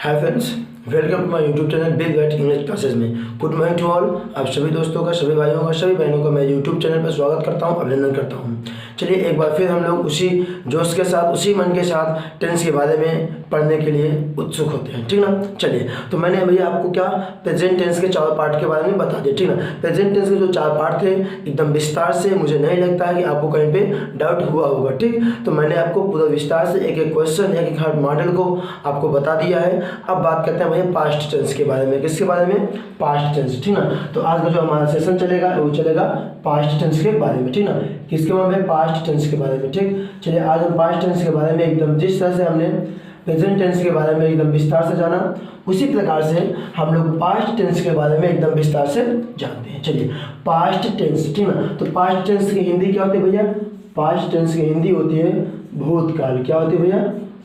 Hi friends, welcome to my YouTube channel big bat English classes में। Good morning to all. आप सभी दोस्तों का, सभी भाइयों का, सभी बहनों का मैं यूट्यूब चैनल पर स्वागत करता हूं, अभिनंदन करता हूं। चलिए एक बार फिर हम लोग उसी जोश के साथ, उसी मन के साथ टेंस के बारे में पढ़ने के लिए उत्सुक होते हैं, ठीक ना। चलिए, तो मैंने भैया आपको क्या प्रेजेंट टेंस के 4 पार्ट के बारे में बता दिया, ठीक ना। प्रेजेंट टेंस के जो 4 पार्ट थे एकदम विस्तार से, मुझे नहीं लगता है कि आपको कहीं पे डाउट हुआ होगा, ठीक। तो मैंने आपको पूरा विस्तार से एक एक क्वेश्चन, एक एक हर मॉडल को आपको बता दिया है। अब बात करते हैं भैया पास्ट टेंस के बारे में। किसके बारे में? पास्ट टेंस, ठीक ना। तो आज का जो हमारा सेशन चलेगा वो चलेगा पास्ट टेंस के बारे में, ठीक ना। किसके बारे में? पास्ट टेंस के बारे में, ठीक। चलिए आज हम पास्ट टेंस के बारे में एकदम जिस तरह से हमने प्रेजेंट टेंस के बारे में एकदम विस्तार से जाना, उसी प्रकार से हम लोग पास्ट टेंस के बारे में एकदम विस्तार से जानते हैं। चलिए पास्ट टेंस, ठीक ना। तो पास्ट टेंस की हिंदी क्या होती है भैया? पास्ट टेंस की हिंदी होती है भूतकाल। क्या होती है भैया?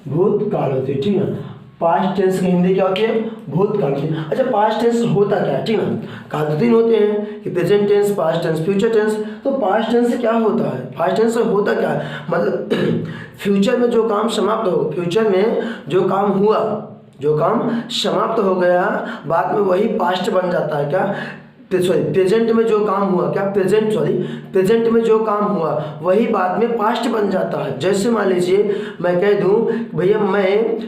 भूतकाल होती है, ठीक ना। पास्ट टेंस की हिंदी क्या होती है? भूतकाल की। अच्छा, पास्ट टेंस होता क्या है, ठीक ना। कहा 2 दिन होते हैं कि present tense, past tense, future tense. तो पास्ट टेंस से क्या होता है? पास्ट टेंस से होता क्या है? मतलब फ्यूचर में जो काम समाप्त हो, फ्यूचर में जो काम हुआ, जो काम समाप्त हो गया, बाद में वही पास्ट बन जाता है। क्या? प्रेजेंट में जो काम हुआ, क्या प्रेजेंट में जो काम हुआ वही बाद में पास्ट बन जाता है। जैसे मान लीजिए मैं कह दूं भैया मैं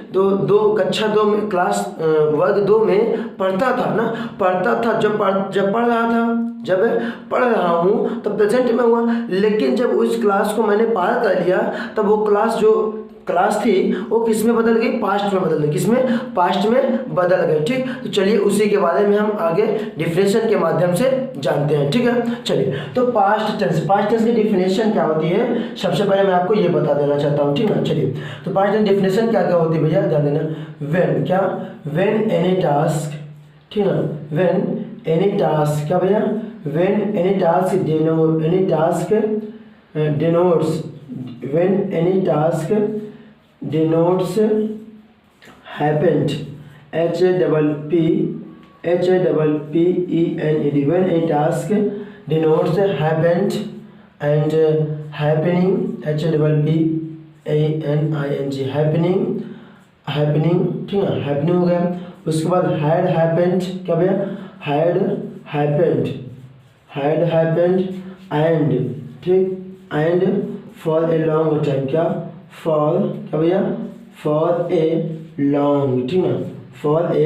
कक्षा 2 में क्लास वर्ग 2 में पढ़ता था ना, जब पढ़ रहा हूँ तब प्रेजेंट में हुआ, लेकिन जब उस क्लास को मैंने पार कर लिया तब वो क्लास थी वो किस में बदल गई? पास्ट में बदल गई। किसमें? पास्ट में बदल गई, ठीक। तो चलिए उसी के बारे में हम आगे डिफिनेशन के माध्यम से जानते हैं, ठीक है। चलिए, तो पास्ट टेंस की डिफिनेशन क्या होती है सबसे पहले मैं आपको ये बता देना चाहता हूँ, ठीक है। चलिए, तो पास्ट टेंस डिफिनेशन क्या क्या होती है भैया, ध्यान देना। व्हेन एनी टास्क, ठीक है। व्हेन एनी टास्क, क्या भैया? When any task denotes happened, HAPPENED, when a task denotes happened and happening, happening, ठीक है। happening हो गया। उसके बाद had happened, क्या भैया? had happened and, ठीक, and for a long time, क्या भैया? for a long, ठीक है। for a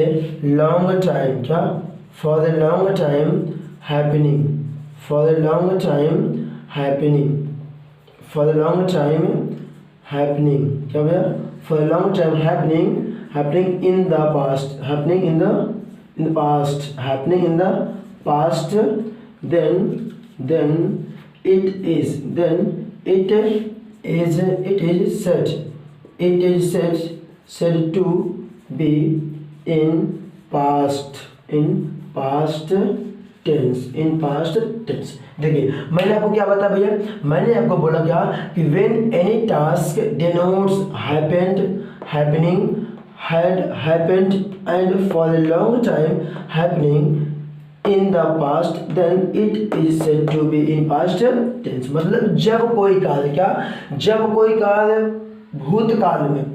long time, क्या? for a long time happening, for a long time happening, for a long time happening, क्या भैया? for a long time happening in the past, happening in the past, then it is said to be in past tense, देखिए मैंने आपको क्या बताया भैया? मैंने आपको बोला क्या कि when any task denotes happening, had happened and for a long time happening in the past, then it is said to be in past tense। मतलब जब कोई कार्य भूतकाल में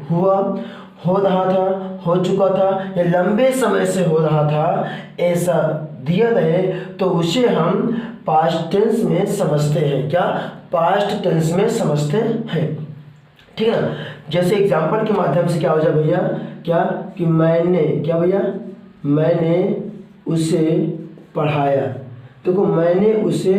हो रहा था, हो चुका था या लंबे समय से हो रहा था, ऐसा दिया रहे तो उसे हम पास्ट टेंस में समझते हैं। क्या? पास्ट टेंस में समझते हैं, ठीक है ना। जैसे एग्जाम्पल के माध्यम से क्या हो जाए भैया? क्या कि मैंने, क्या भैया? मैंने उसे पढ़ाया। देखो मैंने उसे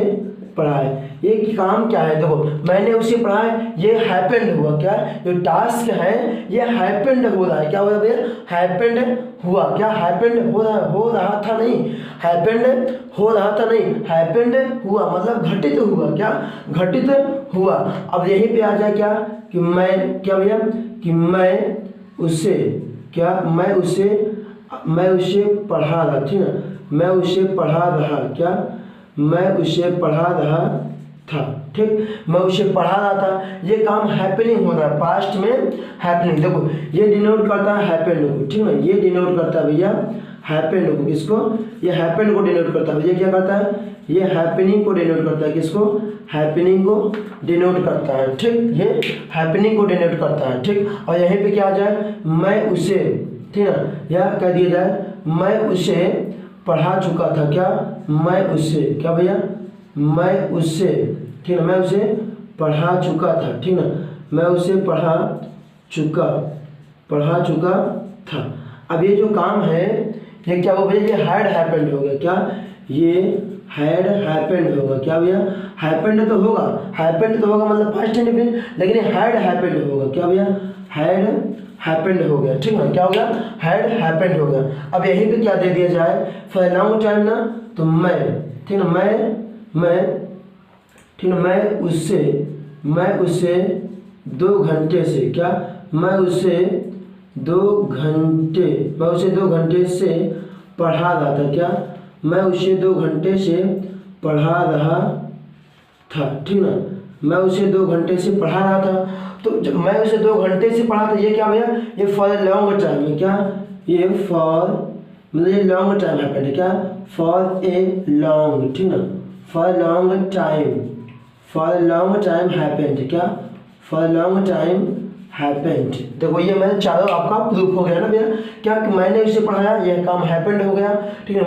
पढ़ाया, ये काम क्या है? देखो मैंने उसे पढ़ाया, ये हैपेंड हुआ। क्या? जो टास्क है ये हैपेंड हो रहा है। क्या हो रहा है भैया? हैपेंड हुआ। क्या? हैपेंड हो रहा था नहीं, हैपेंड हो रहा था नहीं, हैपेंड हुआ मतलब घटित हुआ। क्या? घटित हुआ। अब यहीं पे आ जाए क्या कि मैं, क्या भैया? कि मैं उसे, क्या? मैं उसे पढ़ा रहा, ठीक है। मैं उसे पढ़ा रहा, क्या? मैं उसे पढ़ा रहा था, ठीक। मैं उसे पढ़ा रहा था, ये काम हैपनिंग हो रहा है, पास्ट में हैपनिंग। देखो ये डिनोट करता है हैपेंड को, ठीक है। ये डिनोट करता है भैया हैपेंड को। किसको? ये हैपेंड को डिनोट करता है। ये क्या करता है? ये हैपनिंग को डिनोट करता है। किसको? हैपनिंग को डिनोट करता है, ठीक। ये हैपनिंग को डिनोट करता है, ठीक। और यहीं पे क्या आ जाए? मैं उसे, ठीक है ना, या कह दिया जाए मैं उसे पढ़ा चुका था। क्या, मैं उससे, क्या भैया, मैं उससे, ठीक है, मैं उसे पढ़ा चुका था। ठीक है ना, मैं उसे पढ़ा चुका था। अब ये जो काम है ये क्या होगा भैया, ये हैड हैपेंड होगा। क्या, ये हैड हैपेंड होगा। क्या भैया, हैपेंड तो होगा, हैपेंड तो होगा मतलब पास्ट इंडेफिनिट, लेकिन ये हैड हैपेंड होगा। क्या भैया, हैड हैपेंड हो गया। ठीक है, क्या हो गया, हैड हैपेंड हो गया। अब यहीं पे क्या दे दिया जाए, फॉर लॉन्ग टाइम ना, तो मैं, ठीक है, मैं ठीक है, मैं उससे 2 घंटे से, क्या, मैं उसे 2 घंटे से पढ़ा रहा था। क्या, मैं उसे 2 घंटे से पढ़ा रहा था। ठीक ना, मैं उसे 2 घंटे से पढ़ा रहा था। तो जब मैं उसे 2 घंटे से पढ़ा था, ये क्या भैया, ये फॉर लॉन्ग टाइम है। क्या, ये फॉर मतलब ये लॉन्ग टाइम है। क्या, फॉर ए लॉन्ग, ठीक ना, फॉर लॉन्ग टाइम हैपेंड। क्या, फॉर लॉन्ग टाइम हैपेंड। देखो ये मैंने चारों आपका प्रूफ हो गया ना भैया। क्या, कि मैंने उसे पढ़ाया, यह काम हैपेंड हो गया। ठीक है,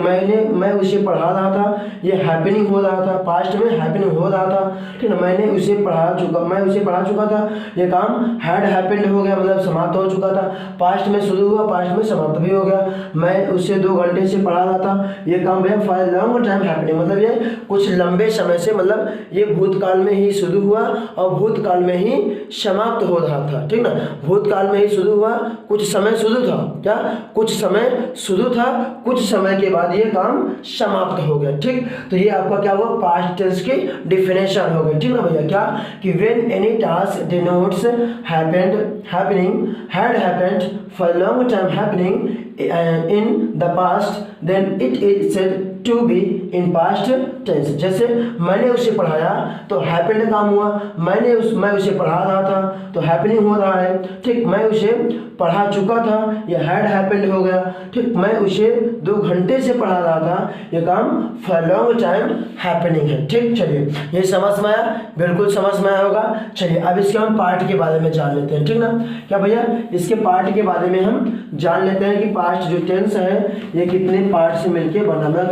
मैं उसे पढ़ा रहा था, ये हैपनिंग हो रहा था, पास्ट में हैपनिंग हो रहा था। ठीक है, मैं उसे पढ़ा चुका था, ये काम हैड हैपेंड हो गया, मतलब समाप्त हो चुका था। पास्ट में शुरू हुआ, पास्ट में समाप्त भी हो गया। मैं उसे 2 घंटे से पढ़ा रहा था, ये काम भैया फॉर लॉन्ग टाइम हैपनिंग, मतलब ये कुछ लंबे समय से, मतलब ये भूतकाल में ही शुरू हुआ और भूतकाल में ही समाप्त हो रहा था। ठीक ना, भूतकाल में ही शुरू हुआ, कुछ समय शुरू था। क्या, कुछ समय शुरू था, कुछ समय के बाद ये काम समाप्त हो गया। ठीक, तो ये आपका क्या हुआ, पास्ट टेंस की डिफिनेशन हो गई। ठीक ना भैया, क्या, कि when any task denotes happening had happened for long time happening in the past then it is said to be in past tense। जैसे मैंने उसे पढ़ाया तो हैपेंड काम हुआ, मैं उसे पढ़ा रहा था तो हैपनिंग हो रहा है। ठीक, मैं उसे पढ़ा चुका था, ये हैड हैपेंड हो गया। ठीक, मैं उसे 2 घंटे से पढ़ा रहा था, ये काम फॉर लॉन्ग टाइम हैपनिंग है। ठीक, चलिए ये समझ में आया, बिल्कुल समझ में आया होगा। चलिए अब इसके हम पार्ट के बारे में जान लेते हैं। ठीक ना, क्या भैया, इसके पार्ट के बारे में हम जान लेते हैं कि पास्ट जो टेंस है ये कितने पार्ट से मिलके बना, मतलब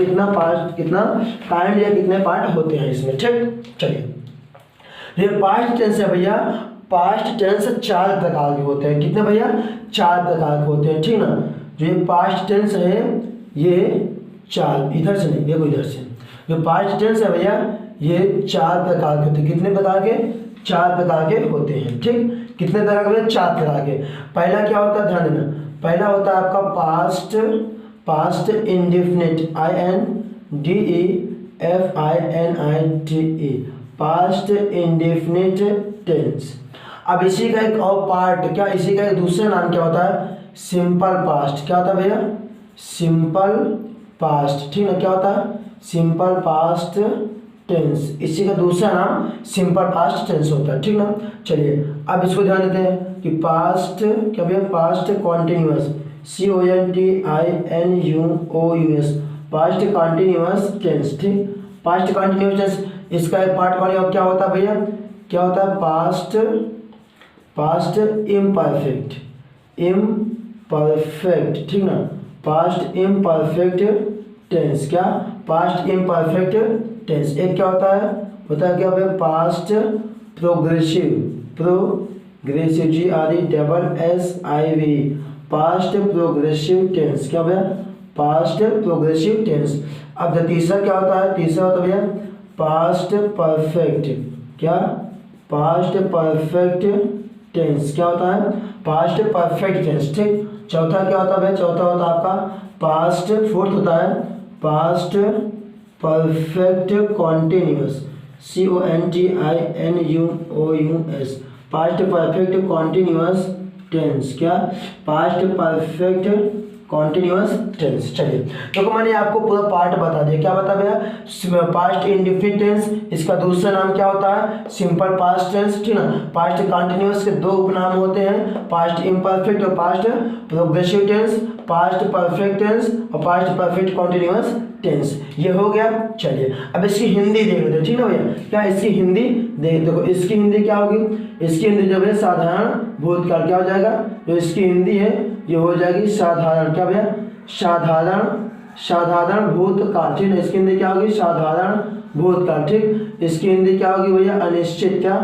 कितना काइंड या कितने पार्ट होते हैं इसमें। ठीक, चलिए ये पास्ट टेंस है भैया, पास्ट टेंस 4 प्रकार के होते हैं। कितने भैया, 4 प्रकार के होते हैं। ठीक ना, जो ये पास्ट टेंस है ये 4, इधर से नहीं, देखो इधर से, जो पास्ट टेंस है भैया ये 4 प्रकार के होते हैं। कितने प्रकार के, 4 प्रकार के होते हैं। ठीक, कितने प्रकार के, 4 प्रकार के। पहला क्या होता है, ध्यान देना, पहला होता है आपका past indefinite, INDEFINITE, past indefinite tense. अब इसी का एक और पार्ट, क्या इसी का एक दूसरा नाम क्या होता है, सिंपल पास्ट। क्या होता है भैया, सिंपल पास्ट। ठीक है, क्या होता है, सिंपल पास्ट टेंस, इसी का दूसरा नाम सिंपल पास्ट टेंस होता है। ठीक ना, चलिए अब इसको ध्यान देते हैं कि पास्ट क्या भैया, past continuous, CONTINUOUS, past continuous tense. ठीक, पास्ट कॉन्टिन्यूअस टेंस, इसका एक पार्ट कौन क्या होता है भैया, क्या होता है, पास्ट इम्परफेक्ट, ठीक ना, पास्ट इम्परफेक्ट टेंस। क्या, पास्ट इम्परफेक्ट टेंस। एक क्या होता है क्या भैया, past progressive, GRESSIV, past progressive tense. क्या भैया, पास्ट प्रोग्रेसिव टेंस। अब तीसरा क्या होता है, तीसरा होता है भैया पास्ट परफेक्ट। क्या, पास्ट परफेक्ट टेंस। क्या होता है, पास्ट परफेक्ट टेंस। ठीक, चौथा क्या होता है भैया, चौथा होता है आपका पास्ट, फोर्थ होता है past perfect continuous, CONTINUOUS, past perfect continuous tense. क्या, पास्ट परफेक्ट कॉन्टिन्यूअस टेंस। चलिए देखो मैंने आपको पूरा पार्ट बता दिया। क्या बता भैया, पास्ट इंडेफिनिट टेंस, इसका दूसरा नाम क्या होता है, सिंपल पास्ट टेंस। ठीक ना, पास्ट कॉन्टिन्यूअस के 2 उपनाम होते हैं, पास्ट इम्परफेक्ट और past progressive tense, past perfect tense और पास्ट परफेक्ट कॉन्टिन्यूअस टेंस। ये हो गया। चलिए अब इसकी हिंदी देख लेते हैं। ठीक ना भैया, क्या इसकी हिंदी देखो, इसकी हिंदी क्या होगी, इसकी हिंदी जो है साधारण भूतकाल। क्या हो जाएगा, जो इसकी हिंदी है ये हो जाएगी साधारण, क्या भैया, साधारण भूतकाल, ठीक है। इसकी हिंदी क्या होगी, साधारण भूतकाल, ठीक। इसकी हिंदी क्या होगी भैया, अनिश्चित, क्या,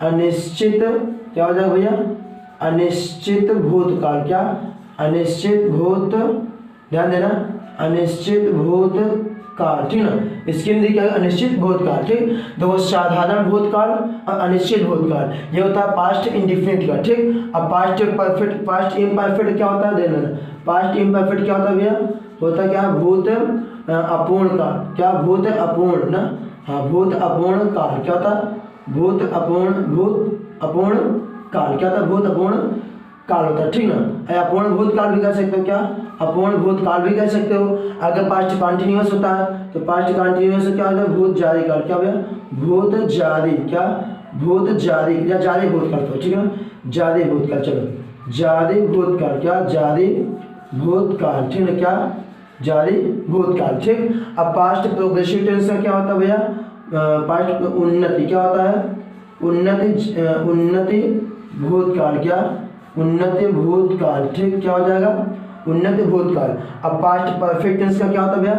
अनिश्चित, क्या हो जाएगा भैया, अनिश्चित भूतकाल, क्या, अनिश्चित भूत, ध्यान देना, अनिश्चित भूतकाल, ठीक ना। इसकी हिंदी क्या है, अनिश्चित भूतकाल, ठीक। देखो साधारण भूतकाल और अनिश्चित भूतकाल ये होता है पास्ट इंडिफिनिट का, ठीक। अब पास्ट परफेक्ट, पास्ट इम्परफेक्ट क्या होता है, देना, पास्ट इम्परफेक्ट क्या होता है भैया, होता क्या, भूत अपूर्ण काल, क्या, भूत अपूर्ण ना, हाँ, भूत अपूर्ण काल, क्या होता है, भूत अपूर्ण काल, क्या होता है, भूत अपूर्ण काल होता है, ठीक ना। अपूर्ण भूतकाल भी कह सकते हो, क्या, अपूर्ण भूतकाल भी कह सकते हो। अगर पास्ट कंटिन्यूअस होता है तो पास्ट कंटिन्यूअस क्या होता है, भूत जारी काल, क्या भैया, भूत जारी, क्या, भूत जारी या जारी भूतकाल, तो ठीक है, जारी भूतकाल, चलो जारी भूतकाल, क्या, जारी भूतकाल, ठीक है, क्या, जारी भूतकाल, ठीक। अब पास्ट प्रोग्रेसिव टेंस का क्या होता है भैया, पास्ट उन्नति, क्या होता है, उन्नति भूतकाल, क्या, उन्नति भूतकाल, ठीक, क्या हो जाएगा, उन्नति भूतकाल। अब पास्ट परफेक्ट टेंस का क्या होता है भैया,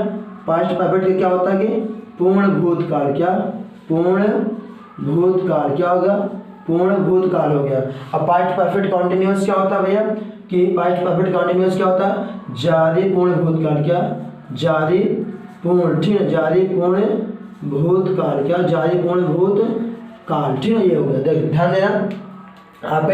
पास्ट परफेक्ट का क्या होता है कि पूर्ण भूतकाल, क्या, पूर्ण भूतकाल, क्या होगा, पूर्ण भूतकाल हो गया। अब पास्ट परफेक्ट कॉन्टिन्यूअस क्या होता है भैया, कि पास्ट परफेक्ट कॉन्टिन्यूअस क्या होता है, जारी पूर्ण भूतकाल, क्या, जारी पूर्ण, ठीक है, जारी पूर्ण भूतकाल, क्या, जारी पूर्ण भूतकाल, ठीक है, ये हो गया। देख ध्यान देना, आप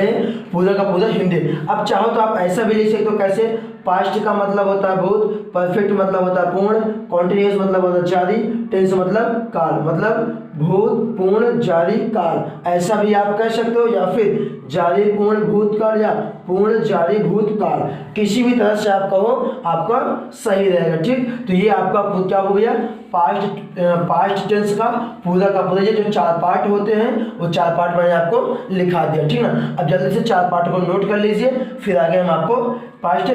पूरा का पूरा हिंदी। अब चाहो तो आप ऐसा भी लिख सकते हो, कैसे, पास्ट का मतलब होता है भूत, परफेक्ट मतलब होता है पूर्ण, कॉन्टिन्यूअस मतलब होता है जारी, टेंस मतलब काल, मतलब भूत पूर्ण जारी काल, ऐसा भी आप कह सकते हो, या फिर जारी पूर्ण भूतकाल या पूर्ण जारी भूतकाल, किसी भी तरह से आप कहो आपका सही रहेगा, ठीक। तो ये आपका क्या हो गया, पास्ट टेंस का पूरा ये जो 4 पार्ट होते हैं वो 4 पार्ट मैंने आपको लिखा दिया, ठीक ना। अब जल्दी से 4 पार्ट को नोट कर लीजिए, फिर आगे हम आपको पास्ट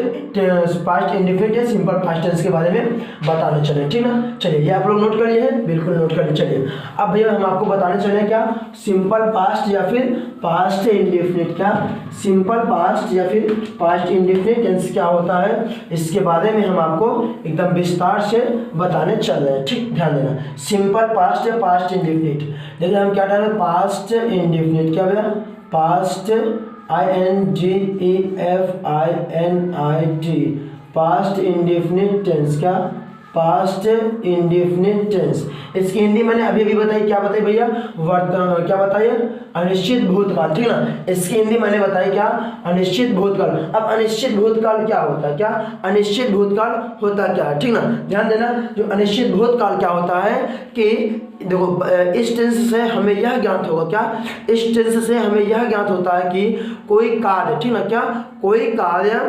इंडिफिनिट या सिंपल पास्ट टेंस के बारे में बताने चले, ठीक ना। चलिए ये आप लोग नोट करिए हैं, बिल्कुल नोट करिए। चलिए अब भैया हम आपको बताने चले क्या, सिंपल पास्ट या फिर पास्ट इंडिफिनिट, क्या, सिंपल पास्ट या फिर पास्ट इंडिफिनिट टेंस क्या होता है, इसके बारे में हम आपको एकदम विस्तार से बताने चल रहे हैं, ठीक। ध्यान देना, सिंपल पास्ट या पास्ट इंडिफिनिट, देखिए हम क्या डालें, पास्ट इंडिफिनिट, क्या भैया, past INDEFINIT, past indefinite tense, क्या, पास्ट इंडिफिनिट टेंस। इसकी हिंदी मैंने अभी बताई, क्या बताई भैया, क्या बताइए, अनिश्चित भूतकाल, ठीक ना। इसकी हिंदी मैंने बताई क्या, अनिश्चित भूतकाल। अब अनिश्चित भूतकाल क्या होता है, क्या, अनिश्चित भूतकाल होता क्या है, ठीक ना। ध्यान देना, जो अनिश्चित भूतकाल क्या होता है कि देखो इस टेंस से हमें यह ज्ञात होगा, क्या, इस टेंस से हमें यह ज्ञात होता है कि कोई कार्य, ठीक ना, क्या, कोई कार्य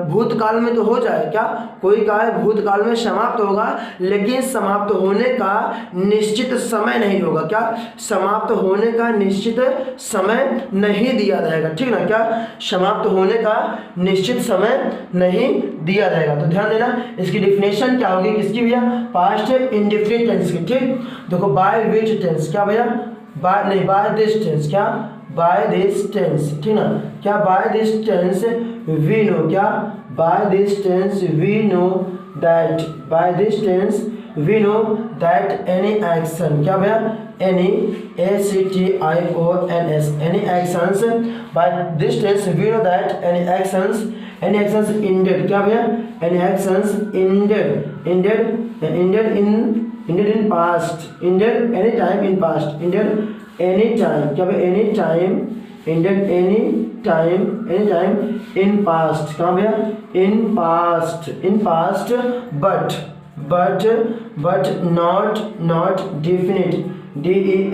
भूतकाल में तो हो जाए, क्या, कोई कार्य भूतकाल में समाप्त होगा, लेकिन समाप्त होने का निश्चित समय नहीं होगा, क्या, समाप्त होने का निश्चित समय नहीं दिया रहेगा, ठीक ना, क्या, समाप्त होने का निश्चित समय नहीं दिया रहेगा। तो ध्यान देना, इसकी डिफिनेशन क्या होगी, किसकी भैया, पास्ट इंडिफिनिट टेंस की, ठीक। देखो बाय विच टेंस, क्या भैया, बाय नहीं, बाय दिस टेंस, क्या, बाय दिस टेंस, ठीक ना, क्या, by this tense we know, क्या, by this tense we know that, by this tense we know that any action, क्या भैया, any actions, any actions, by this tense we know that any actions ended, क्या भैया, any actions ended in past, ended any time in past, ended any time, क्या भैया, any time, ended any time in past, क्या भैया, in past, but not definite, DEFINIT,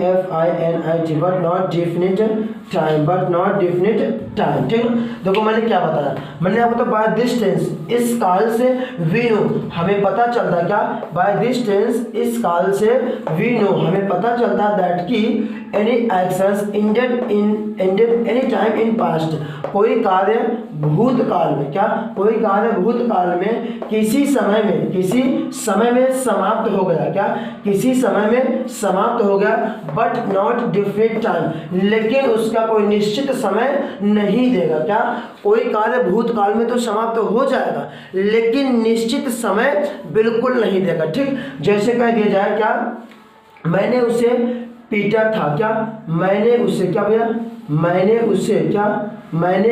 but not definite time, ठीक है। देखो मैंने क्या बताया, मैंने आपको बाय दिस टेंस, इस काल से वी नो, हमें पता चलता क्या, बाय दिस टेंस, इस काल से वी नो हमें पता चलता दैट कि any actions ended any time in past, कोई कार्य भूतकाल में, क्या कोई कार्य भूतकाल में किसी समय में समाप्त हो गया, क्या किसी समय में समाप्त हो गया, बट नॉट डिफिनिट टाइम, लेकिन उसका कोई निश्चित समय नहीं देगा। क्या कोई कार्य भूतकाल में तो समाप्त हो जाएगा लेकिन निश्चित समय बिल्कुल नहीं देगा। ठीक, जैसे कह दिया जाए क्या, मैंने उसे पीटा था, क्या मैंने उसे, क्या भैया मैंने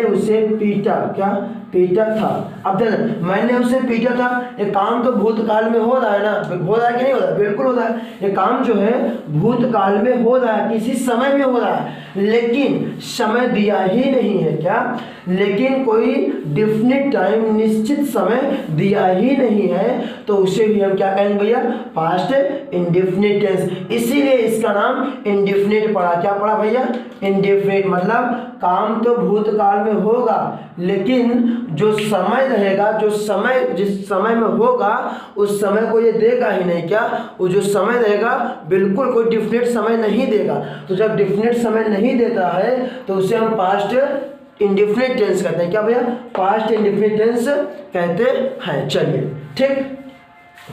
उसे पीटा, क्या पीटा था। अब देखो मैंने उसे पीटा था, ये काम तो भूतकाल में हो रहा है ना, हो रहा है कि नहीं हो रहा है, बिल्कुल हो रहा है। ये काम जो है भूतकाल में हो रहा है, किसी समय में हो रहा है, लेकिन समय दिया ही नहीं है, क्या लेकिन कोई डिफिनिट टाइम, निश्चित समय दिया ही नहीं है, तो उसे भी हम क्या कहेंगे भैया, पास्ट इंडेफिनिट टेंस। इसीलिए इसका नाम इंडेफिनिट पड़ा। क्या पड़ा भैया, इंडेफिनिट, मतलब काम तो भूतकाल में होगा लेकिन जो समय रहेगा, जिस समय में होगा उस समय को ये देगा ही नहीं। क्या वो जो समय रहेगा बिल्कुल कोई डिफिनिट समय नहीं देगा। तो जब डिफिनिट समय नहीं देता है तो उसे हम पास्ट इंडेफिनिट टेंस कहते हैं। क्या भैया, पास्ट इंडेफिनिट टेंस कहते हैं। चलिए ठीक,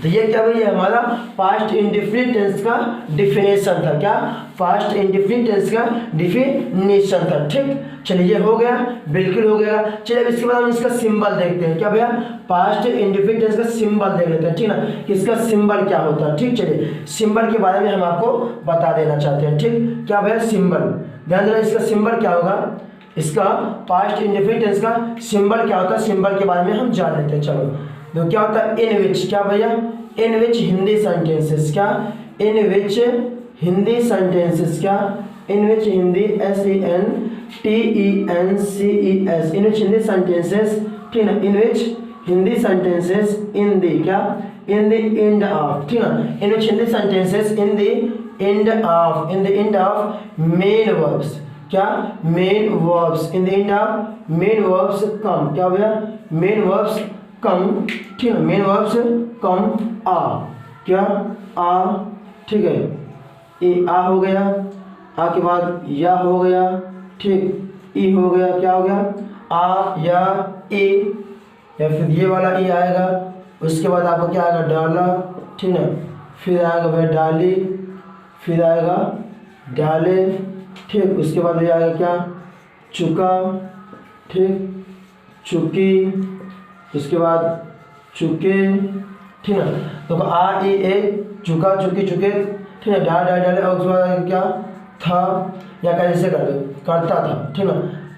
तो ये क्या भैया हमारा पास्ट इंडेफिनिट टेंस का डिफिनेशन था। क्या पास्ट इंडेफिनिट टेंस का डिफिनेशन था। ठीक, चलिए ये हो गया, बिल्कुल हो गया। चलिए अब इसके बाद हम इसका सिंबल देखते हैं। क्या भैया, पास्ट इंडेफिनिट टेंस का सिंबल देख लेते हैं, ठीक ना, कि इसका सिंबल क्या होता है। ठीक, चलिए सिंबल के बारे में हम आपको बता देना चाहते हैं। ठीक, क्या भैया सिंबल, ध्यान देना इसका सिंबल क्या होगा, इसका पास्ट इंडेफिनिट टेंस का सिंबल क्या होता है, सिंबल के बारे में हम जान लेते हैं। चलो तो क्या होता है, इन विच, क्या भैया इन विच हिंदी सेंटेंसेस, क्या इन विच हिंदी सेंटेंसेस, क्या इन which Hindi SENTENCES, in which Hindi sentences, ठीक ना, इन विच हिंदी सेंटेंसेस इन दी, क्या इन द एंड ऑफ, ठीक ना, in which Hindi sentences in the end of main verbs, क्या main verbs, in the end of main verbs come, क्या भैया main verbs कम, ठीक है, मेन वर्ब्स कम आ, क्या आ, ठीक है, ए आ हो गया, आ के बाद या हो गया, ठीक, ई हो गया, क्या हो गया आ या ए, या फिर ये वाला ई आएगा, उसके बाद आपका क्या आएगा डाला, ठीक ना, फिर आएगा भाई डाली, फिर आएगा डाले, ठीक, उसके बाद ये आएगा क्या चुका, ठीक, चुकी, उसके बाद चुके, ठीक ना, तो आ ई ए चुका चुकी चुके, ठीक है, डाल डाल डाले, और उसके बाद क्या था, या कैसे करता था, ठीक ना,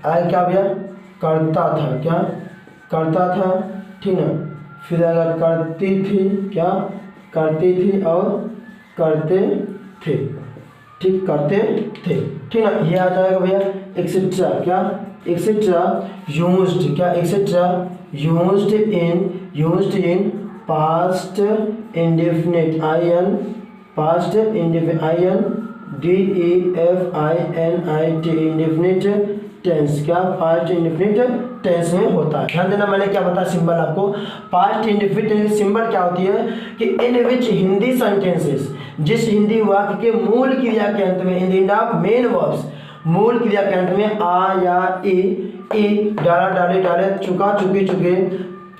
आगे क्या भैया करता था, क्या करता था, ठीक ना, फिर आएगा करती थी, क्या करती थी और करते थे, ठीक करते थे, ठीक ना, ये आ जाएगा भैया एक्सेट्रा, क्या एक्सेट्रा यूज्ड, क्या etcetera used in past indefinite past indefinite DEFINIT indefinite tense, क्या पास्ट इंडेफिनिट टेंस में होता है। ध्यान देना, मैंने क्या बताया सिंबल आपको, पास्ट इंडेफिनिट टेंस सिंबल क्या होती है कि इन विच हिंदी सेंटेंसेस, जिस हिंदी वाक्य के मूल क्रिया के अंत में, इन the end of main verbs, मूल क्रिया के अंत में आ या ई डाला डाले डाले, चुका चुकी चुके,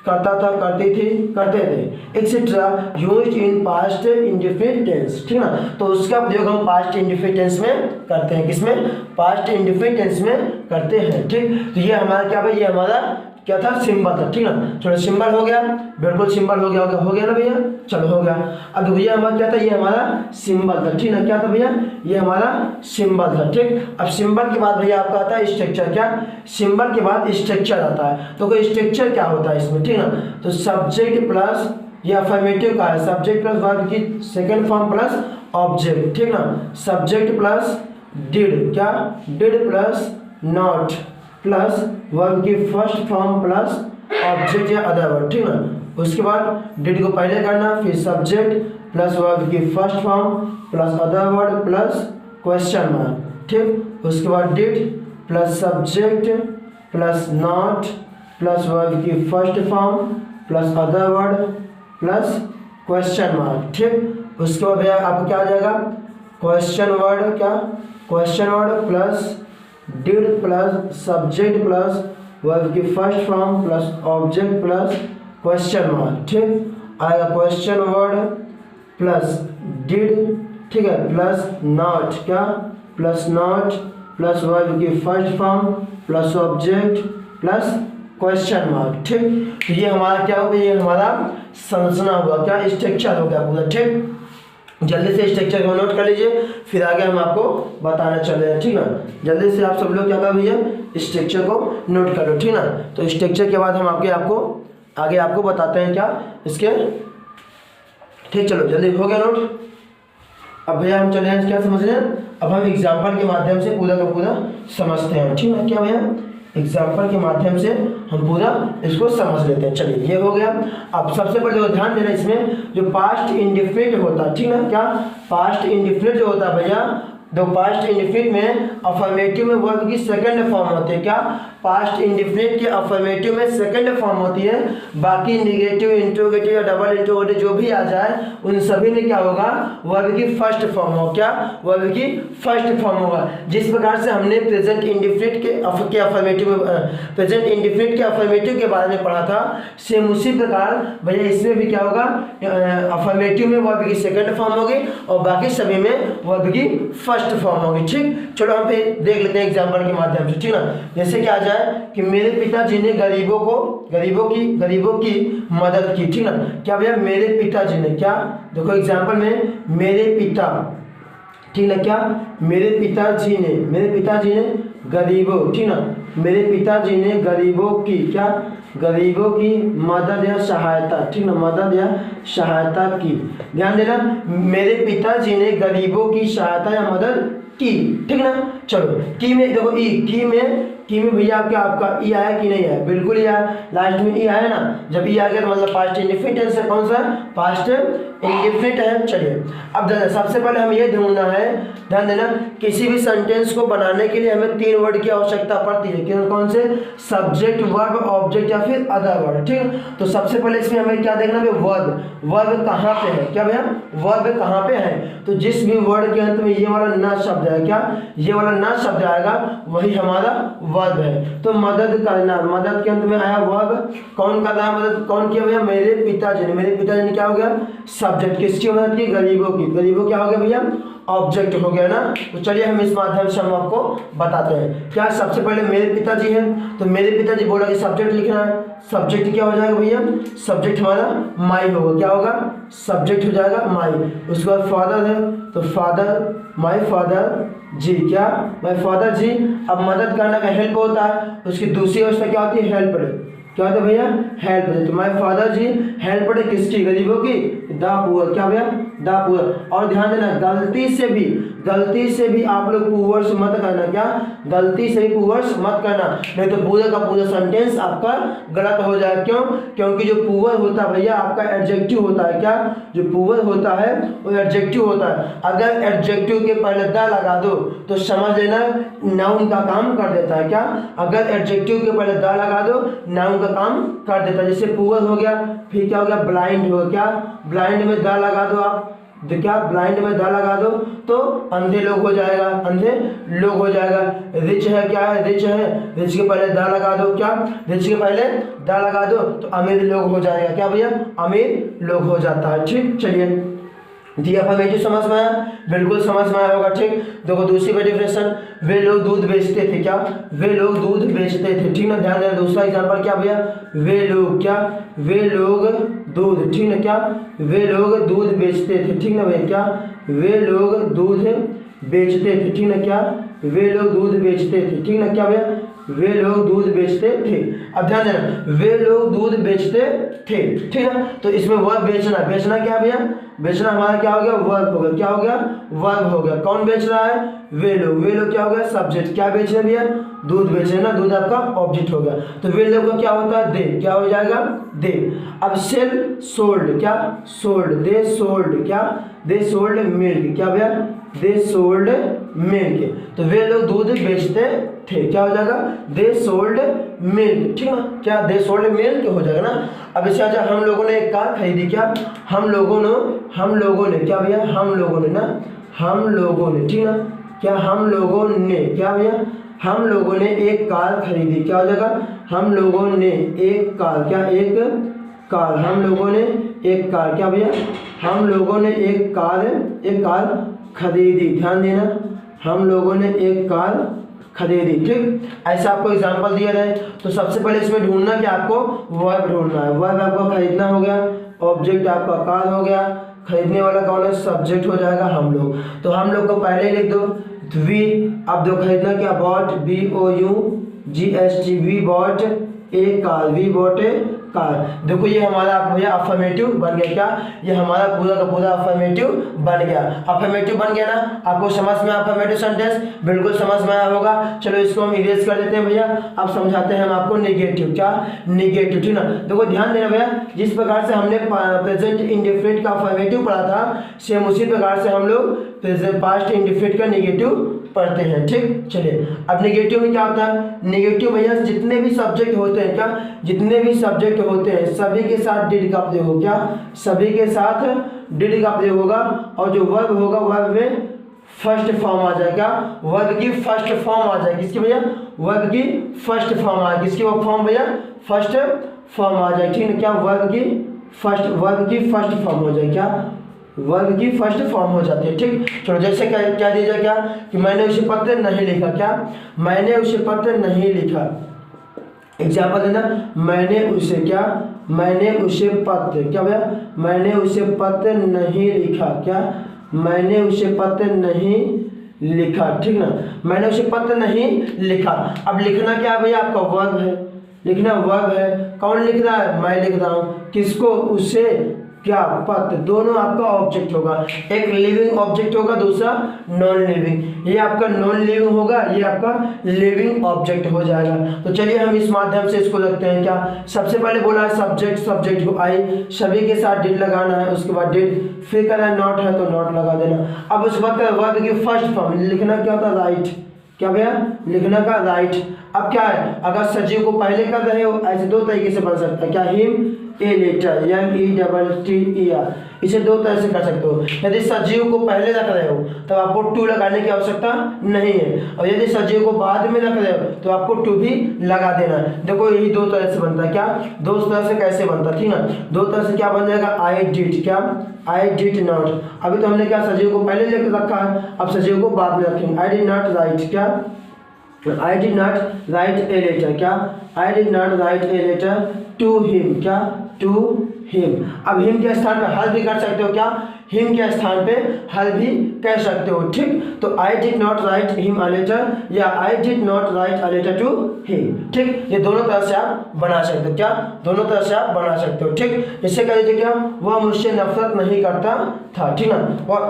करता था करती थी करते थे, etcetera used in past indefinite tense, ठीक ना, तो उसका प्रयोग हम पास्ट इंडेफिनिट टेंस में करते हैं, किसमें पास्ट इंडेफिनिट टेंस में करते हैं। ठीक, तो ये हमारा क्या भाई, ये हमारा क्या था सिंबल था, ठीक ना, चलो सिंबल हो गया, बिल्कुल सिंबल हो गया ना भैया, चलो हो गया। अब भैया हमारा क्या था, ये हमारा सिंबल था, ठीक ना, क्या था भैया ये हमारा सिंबल था। ठीक, अब सिंबल के बाद भैया आपका आता है स्ट्रक्चर, क्या सिंबल के बाद स्ट्रक्चर आता है, तो कोई स्ट्रक्चर क्या होता है इसमें, ठीक ना, तो सब्जेक्ट प्लस ये अफर्मेटिव का है, सब्जेक्ट प्लस वर्ब की सेकंड फॉर्म प्लस ऑब्जेक्ट, ठीक ना, सब्जेक्ट प्लस डिड, क्या did plus not plus verb की फर्स्ट फॉर्म प्लस ऑब्जेक्ट या अदर वर्ड, ठीक ना, उसके बाद डिड को पहले करना, फिर सब्जेक्ट प्लस वर्ब की first form plus other word plus question mark, ठीक, उसके बाद did plus subject plus not plus verb की first form plus other word plus question mark, ठीक, उसके बाद भैया आपको क्या आ जाएगा क्वेश्चन वर्ड, क्या question word plus did plus subject plus verb की first form plus object plus question mark, ठीक। आएगा क्वेश्चन वर्ड प्लस डिड, ठीक है, प्लस नॉट, क्या प्लस नॉट प्लस वर्ब की first form plus object plus question mark, ठीक। तो ये हमारा क्या होगा, ये हमारा संरचना होगा, क्या स्ट्रक्चर हो गया पूरा, ठीक। जल्दी से स्ट्रक्चर को नोट कर लीजिए, फिर आगे हम आपको बताने चले हैं, ठीक ना। जल्दी से आप सब लोग क्या कर भैया स्ट्रक्चर को नोट कर लो, ठीक ना। तो स्ट्रक्चर के बाद हम आगे आपको बताते हैं क्या इसके, ठीक। चलो जल्दी हो गया नोट। अब भैया हम चले हैं क्या समझ रहे हैं, अब हम एग्जाम्पल के माध्यम से पूरा का पूरा समझते हैं, ठीक है। क्या भैया एग्जाम्पल के माध्यम से हम पूरा इसको समझ लेते हैं। चलिए ये हो गया। अब सबसे पहले ध्यान देना, इसमें जो पास्ट इंडिफिनिट होता है, ठीक ना, क्या पास्ट इंडिफिनिट जो होता है भैया, दो पास्ट इंडिफिनिट में अफर्मेटिव में वर्ब की सेकंड फॉर्म होती है, क्या पास्ट इंडिफिनिट के अफर्मेटिव में सेकंड फॉर्म होती है। बाकी निगेटिव, इंट्रोगेटिव या डबल इंट्रोगेटिव जो भी आ जाए उन सभी में क्या होगा, वर्ब की फर्स्ट फॉर्म हो, क्या वर्ब की फर्स्ट फॉर्म होगा। जिस प्रकार से हमने प्रेजेंट इंडिफिनिट के अफर्मेटिव में प्रेजेंट इंडिफिनिट के अफर्मेटिव के बारे में पढ़ा था, सेम उसी प्रकार भैया इसमें भी क्या होगा, अफर्मेटिव में वर्ब की सेकंड फॉर्म होगी और बाकी सभी में वर्ब की फर्स्ट फॉर्म होगी, ठीक। चलो हम फिर देख लेते हैं एग्जाम्पल के माध्यम से, ठीक ना। जैसे कि आ जाए कि मेरे पिताजी ने गरीबों की मदद की, ठीक ना। क्या भैया मेरे पिताजी ने, क्या देखो एग्जाम्पल में मेरे पिता, ठीक ना, क्या मेरे पिताजी ने गरीबों, ठीक ना, मेरे पिताजी ने गरीबों की, क्या गरीबों की मदद या सहायता, ठीक ना, मदद या सहायता की। ध्यान देना, मेरे पिताजी ने गरीबों की सहायता या मदद की, ठीक ना। चलो की में देखो की में भैया आपका ई आया कि नहीं आया, बिल्कुल ही आया, लास्ट में ई आया ना। जब ई आ गया तो मतलब पास्ट इंडिफिनिट टेंस है, कौन सा पास्ट इंडिफिनिट है। चलिए अब सबसे पहले हम ये ढूंढना है, ध्यान देना, किसी भी सेंटेंस को बनाने के लिए हमें 3 वर्ड की आवश्यकता पड़ती है, कौन से, सब्जेक्ट, वर्ब, ऑब्जेक्ट या फिर अदर वर्ड, ठीक। तो सबसे पहले इसमें हमें क्या देखना है, वर्ब कहाँ पे है, क्या भैया वर्ब कहाँ पे है। तो जिस भी वर्ड के अंत में ये वाला ना शब्द है, क्या ये वाला ना शब्द आएगा वही हमारा वर्ब है। तो मदद करना, मदद के अंत में आया वर्ब, कौन कर रहा है मदद, कौन किया भैया मेरे पिताजी ने क्या हो गया, सब्जेक्ट, किसकी मदद की, गरीबों क्या हो गया भैया, ऑब्जेक्ट हो गया ना। तो चलिए हम इस माध्यम से हम आपको बताते हैं। क्या सबसे पहले मेरे पिताजी हैं, तो मेरे पिताजी बोला कि सब्जेक्ट लिखना है, सब्जेक्ट क्या हो जाएगा भैया, सब्जेक्ट हमारा माई होगा, क्या होगा, सब्जेक्ट हो जाएगा माई। उसके बाद फादर है तो फादर, माई फादर जी, क्या माई फादर जी। अब मदद करने का हेल्प होता है, उसकी दूसरी अवस्था क्या होती है, हेल्प, क्या होता है भैया, हेल्प। तो माय फादर जी हेल्प किसकी, गरीबों की, द पुअर, क्या भैया द पुअर। और ध्यान देना, गलती से भी आप लोग पुअर्स मत करना, क्या गलती से भी पुअर्स मत करना, नहीं तो पूरे का पूरा सेंटेंस आपका गलत हो जाए। क्यों, क्योंकि जो पुअर होता है भैया आपका एडजेक्टिव होता है, क्या जो पुअर होता है वो एडजेक्टिव होता है। अगर एडजेक्टिव के पहले द लगा दो तो समझ लेना नाउन का काम कर देता है, क्या अगर एडजेक्टिव के पहले द लगा दो नाउन का काम कर देता है। जैसे पुअर हो गया, फिर क्या हो गया, ब्लाइंड हो गया, क्या ब्लाइंड में द लगा दो आप, तो क्या ब्लाइंड में द लगा दो तो अंधे लोग हो जाएगा, रिच है, क्या है, रिच के पहले द लगा दो, क्या रिच के पहले द लगा दो तो अमीर लोग हो जाएगा, क्या भैया अमीर लोग हो जाता है, ठीक। चलिए दिया अफर्मेटिव समझ में आया, बिल्कुल समझ में आया होगा, ठीक। देखो दूसरी बार डेफिनेशन, वे लोग दूध बेचते थे, क्या वे लोग दूध बेचते थे, ठीक ना। ध्यान देना, दूसरा एग्जांपल क्या भैया, वे लोग, क्या वे लोग दूध, ठीक ना, क्या वे लोग दूध बेचते थे, ठीक ना भैया, क्या वे लोग दूध बेचते थे, ठीक ना, क्या वे लोग दूध बेचते थे, ठीक ना, क्या भैया वे लोग दूध बेचते थे। अब ध्यान देना, वे लोग दूध बेचते थे, ठीक है। तो इसमें वर्ब बेचना क्या भैया, बेचना हमारा क्या हो गया, वर्ब हो गया, क्या हो गया, वर्ब हो गया। कौन बेच रहा है, वे लोग क्या हो गया, सब्जेक्ट, क्या बेच रहे भैया, दूध बेच रहे ना, दूध आपका ऑब्जेक्ट हो गया। तो वे लोग का क्या होता है, दे, क्या हो जाएगा, दे। अब सेल सोल्ड, क्या सोल्ड, दे सोल्ड, क्या दे सोल्ड मिल्क, क्या भैया दे सोल्ड मिल्क। तो वे लोग दूध बेचते थे, क्या हो जाएगा, दे सोल्ड मिल्क, ठीक है, क्या दे सोल्ड मिल्क हो जाएगा ना। अब इससे अच्छा, हम लोगों ने एक कार खरीदी, क्या हम लोगों ने क्या भैया हम लोगों ने, ठीक ना, क्या हम लोगों ने, क्या भैया, हम लोगों ने एक कार खरीदी। क्या हो जाएगा, हम लोगों ने एक कार, क्या एक कार, हम लोगों ने एक कार, क्या भैया, हम लोगों ने एक कार खरीदी। ध्यान देना, हम लोगों ने एक कार खरीदी। ठीक, ऐसा आपको एग्जांपल दिया जाए तो सबसे पहले इसमें ढूंढना कि आपको वर्ब ढूंढना है। वर्ब आपका खरीदना हो गया, ऑब्जेक्ट आपका कार हो गया, खरीदने वाला कौन है, सब्जेक्ट हो जाएगा हम लोग। तो हम लोग को पहले लिख दो वी। अब दो खरीदना क्या, bought, BOUGHT, we bought a car, we bought a car. देखो ये हमारा भैया अफर्मेटिव बन गया। क्या, ये हमारा पूरा का पूरा अफर्मेटिव बन गया। अफर्मेटिव बन गया ना, आपको समझ में अफर्मेटिव सेंटेंस बिल्कुल समझ में आया होगा। चलो इसको हम इरेज कर देते हैं भैया। अब समझाते हैं हम आपको नेगेटिव। क्या, नेगेटिव, ठीक ना। देखो ध्यान देना भैया, जिस प्रकार से हमने प्रेजेंट इंडेफिनिट का अफर्मेटिव पढ़ा था, सेम उसी प्रकार से हम लोग पास्ट इंडेफिनिट का नेगेटिव पढ़ते हैं। ठीक, चलिए अब नेगेटिव में क्या होता है, नेगेटिव भैया जितने भी सब्जेक्ट होते हैं, क्या, जितने भी सब्जेक्ट होते हैं सभी के साथ डिड का प्रयोग होगा। क्या, सभी के साथ डिड का प्रयोग होगा, और जो वर्ब होगा वर्ब में फर्स्ट फॉर्म आ जाएगा, वर्ब की फर्स्ट फॉर्म आ जाएगी। किसकी भैया, वर्ब की फर्स्ट फॉर्म आ जाएगी। किसकी वो फॉर्म भैया, फर्स्ट फॉर्म आ जाएगी। ठीक है, क्या, वर्ब की फर्स्ट फॉर्म हो जाएगी। क्या, वर्ब की फर्स्ट फॉर्म हो जाती है। ठीक, चलो जैसे क्या क्या दीजिए, क्या कि मैंने उसे पत्र नहीं लिखा। क्या, मैंने उसे पत्र नहीं लिखा। एग्जाम्पल देना, मैंने उसे, क्या, मैंने उसे पत्र, क्या भैया, मैंने उसे पत्र नहीं लिखा। क्या, मैंने उसे पत्र नहीं लिखा। ठीक ना, मैंने उसे पत्र नहीं लिखा। अब लिखना क्या भैया, आपका वर्ब है, लिखना वर्ब है। कौन लिख रहा है, मैं लिख रहा हूँ। किसको, उसे, क्या, पत्र, दोनों आपका ऑब्जेक्ट होगा। एक लिविंग ऑब्जेक्ट होगा, दूसरा नॉन लिविंग। ये आपका नॉन लिविंग होगा, ये आपका लिविंग ऑब्जेक्ट हो जाएगा। तो चलिए हम इस माध्यम से इसको लगते हैं। क्या, सबसे पहले बोला है सब्जेक्ट, सब्जेक्ट को आई, सभी के साथ डिड लगाना है, उसके बाद डिड, फिर कह रहा है नॉट है तो नॉट लगा देना। अब उस वक्त वर्ब की फर्स्ट फॉर्म लिखना क्या होता है, राइट। क्या भैया, लिखना का राइट। अब क्या है, अगर सजीव को पहले कर रहे हो, ऐसे दो तरीके से बन सकता है। क्या, हिम ए लेटर, MEETTER, इसे दो तरह से कर सकते हो। यदि सजीव को पहले रख रहे हो तो आपको टू लगाने की आवश्यकता नहीं है, और यदि सजीव को बाद में रख रहे हो तो आपको टू भी लगा देना है। देखो यही दो तरह से बनता है। क्या, दो तरह से कैसे बनता है, ठीक ना। दो तरह से क्या बन जाएगा, आई डिड, क्या, आई डिड नॉट। अभी तो हमने क्या, सजीव को पहले लेकर रखा है, अब सजीव को बाद में रखेंगे। आई डिड नॉट राइट, क्या, I did not write a letter. क्या, I did not write a letter to him. क्या, टू हिम। अब हिम के स्थान पे हल भी कर सकते हो। क्या, हिम के स्थान पे हल भी कह सकते हो। ठीक, तो I did not write him a letter, या I did not write a letter to him. ठीक, ये दोनों तरह से आप बना सकते हो। क्या, दोनों तरह से आप बना सकते हो। ठीक, इससे कह दीजिए क्या, वह मुझसे नफरत नहीं करता था। ठीक ना, वह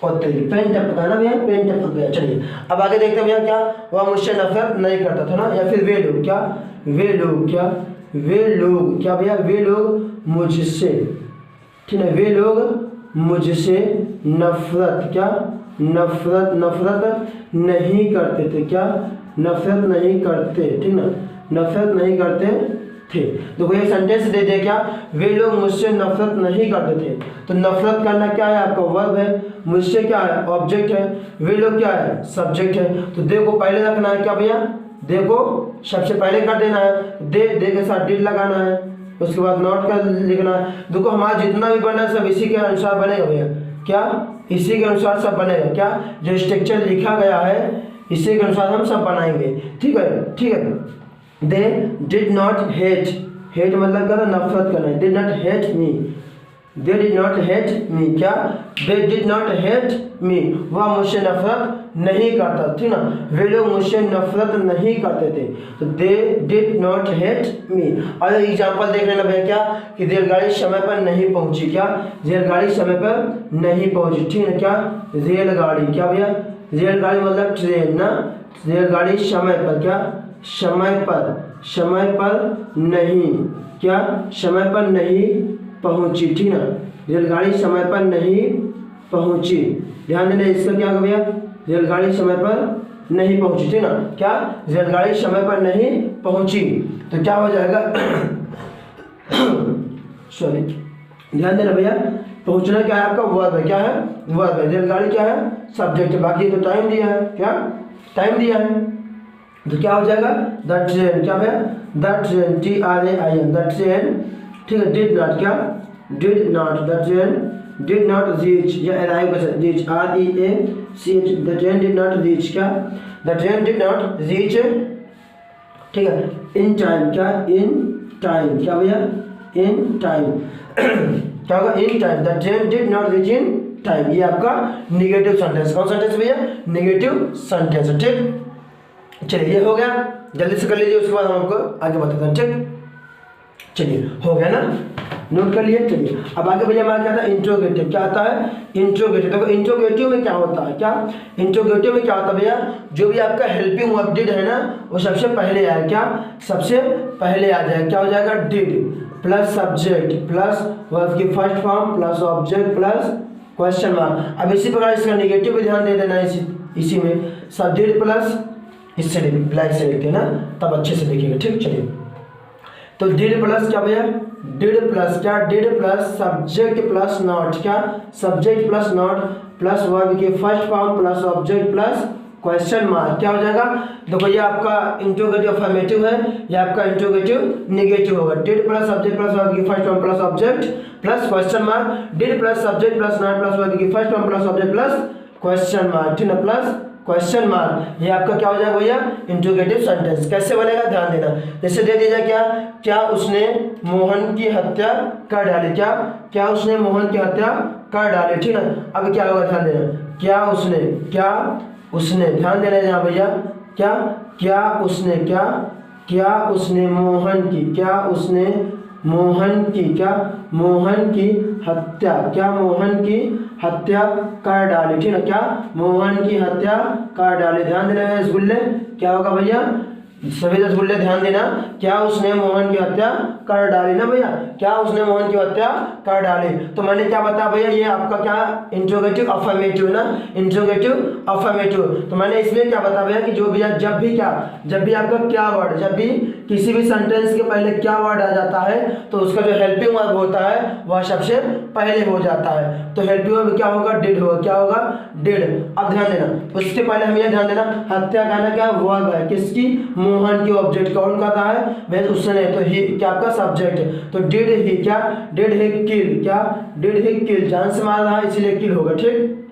पेन टपका ना भैया, पेन टपक गया। चलिए अब आगे देखते हैं भैया, क्या, वह मुझसे नफरत नहीं करता था ना, या फिर वे लोग, क्या, वे लोग, क्या, वे लोग, क्या भैया, वे लोग मुझसे, ठीक है, वे लोग मुझसे नफरत, क्या, नफरत नहीं करते थे। क्या, नफरत नहीं करते, ठीक ना, नफरत नहीं करते थे। देखो ये सेंटेंस दे दे, क्या, वे लोग मुझसे नफरत नहीं करते थे। तो नफरत करना क्या है, आपका वर्ब है, मुझसे क्या है, ऑब्जेक्ट है, वे लोग क्या है, सब्जेक्ट है। तो दे को पहले रखना है। क्या भैया, दे को सबसे पहले कर देना है, दे के साथ डिड लगाना है, उसके बाद नॉट का लिखना है। देखो हमारा जितना भी बना है सब इसी के अनुसार बनेगा भैया। क्या, इसी के अनुसार सब बनेगा। क्या, जो स्ट्रक्चर लिखा गया है इसी के अनुसार हम सब बनाएंगे। ठीक है, ठीक है। They did not hate, hate मतलब क्या था, नफरत करना है। Did not hate me, they did not hate me. क्या, they did not hate me, वह मुझसे नफरत नहीं करता। ठीक ना, वे लोग मुझसे नफरत नहीं करते थे। तो दे डिड नॉट हेट मी। और एग्जांपल देख लेना भैया, क्या, कि रेलगाड़ी समय पर नहीं पहुंची। क्या, रेलगाड़ी समय पर नहीं पहुंची। ठीक है, क्या, रेलगाड़ी, क्या भैया, रेलगाड़ी मतलब ट्रेन ना, रेलगाड़ी समय पर, क्या, समय पर नहीं, क्या, समय पर नहीं पहुंची। ठीक ना, रेलगाड़ी समय पर नहीं पहुंची। ध्यान देना, इसका क्या होगा भैया, रेलगाड़ी समय पर नहीं पहुंची। ठीक ना, क्या, रेलगाड़ी समय पर नहीं पहुंची। तो क्या हो जाएगा सॉरी, ध्यान देना भैया, पहुंचना क्या है आपका, वर्ब है। क्या है, वर्ब है। रेलगाड़ी क्या है, सब्जेक्ट, बाकी तो टाइम दिया है, क्या टाइम दिया है, तो क्या हो जाएगा द ट्रेन, क्या भैया the train TRAIN the train, ठीक है, डिड नॉट, क्या did not, the train did not reach, या अराइव कर सकते reach REACH, the train did not reach, क्या the train did not reach, ठीक है, इन टाइम, क्या इन टाइम, क्या भैया इन टाइम क्या होगा in time, the train did not reach in time, ये आपका निगेटिव सेंटेंस, कौन सेंटेंस भैया निगेटिव सेंटेंस, ठीक। चलिए ये हो गया, जल्दी से कर लीजिए, उसके बाद हम आपको आगे बताते हैं, ठीक। चलिए हो गया ना, नोट कर लिए। चलिए अब आगे भैया हमारा क्या था इंट्रोगेटिव, क्या आता है इंट्रोगेटिव। देखो इंट्रोगेटिव में क्या होता है, क्या इंट्रोगेटिव में क्या होता है भैया, जो भी आपका हेल्पिंग वर्ब डिड है ना वो सबसे पहले आए, क्या सबसे पहले आ जाए, क्या हो जाएगा did plus subject plus verb की first form plus object plus question mark. अब इसी प्रकार इसका नेगेटिव भी ध्यान दे देना, इसी में सब डिड प्लस, इससे ब्लैक से लिखते हैं ना तब अच्छे से देखिएगा, ठीक। चलिए तो डिड प्लस क्या भैया डिड प्लस, क्या did plus subject plus not, क्या subject plus not plus verb की first form plus object plus question mark, क्या हो जाएगा। देखो ये आपका इंट्रोगेटिव अफर्मेटिव है, ये आपका इंट्रोगेटिव नेगेटिव होगा। Did plus subject plus verb की first form plus object plus question mark, did plus subject plus not plus verb की first form plus object plus question mark, ठीक है, प्लस क्वेश्चन मार्क, ये आपका क्या हो जाएगा भैया इंट्रोगेटिव सेंटेंस। कैसे बनेगा ध्यान देना, जैसे दे दीजिए क्या क्या उसने मोहन की हत्या कर डाली, क्या क्या उसने मोहन की हत्या कर डाली, ठीक है। अब क्या होगा ध्यान देना, क्या उसने ध्यान देना यहाँ भैया, क्या क्या उसने, क्या उसने मोहन की, क्या उसने मोहन की, क्या मोहन की हत्या, क्या मोहन की हत्या कर डाली, ठीक है, क्या मोहन की हत्या कर डाली। ध्यान देना है रसगुल्ले, क्या होगा भैया सभी रसगुल्ले ध्यान देना, क्या उसने मोहन की हत्या कर डाली ना भैया, क्या उसने मोहन की हत्या कर डाली। तो मैंने क्या बताया भैया ये आपका क्या इंट्रोगेटिव अफर्मेटिव ना, इंट्रोगेटिव अफर्मेटिव। तो मैंने इसमें क्या बताया भैया कि जो भैया जब भी आपका क्या वर्ड, जब भी किसी भी सेंटेंस के पहले क्या वर्ड आ जाता है तो उसका जो हेल्पिंग वर्ब होता है वह सबसे पहले हो जाता है। तो हेल्पिंग वर्ब क्या होगा डिड होगा, क्या होगा डिड। अब ध्यान देना उससे पहले हम ये ध्यान देना हत्या कहना क्या वर्ब है, किसकी मोहन की, ऑब्जेक्ट कौन कहता है वह उसने, तो ही क्या आपका सब्जेक्ट, तो डिड ही, क्या डिड ही किल, क्या डिड ही किल, जान से मार रहा है इसलिए किल होगा, ठीक।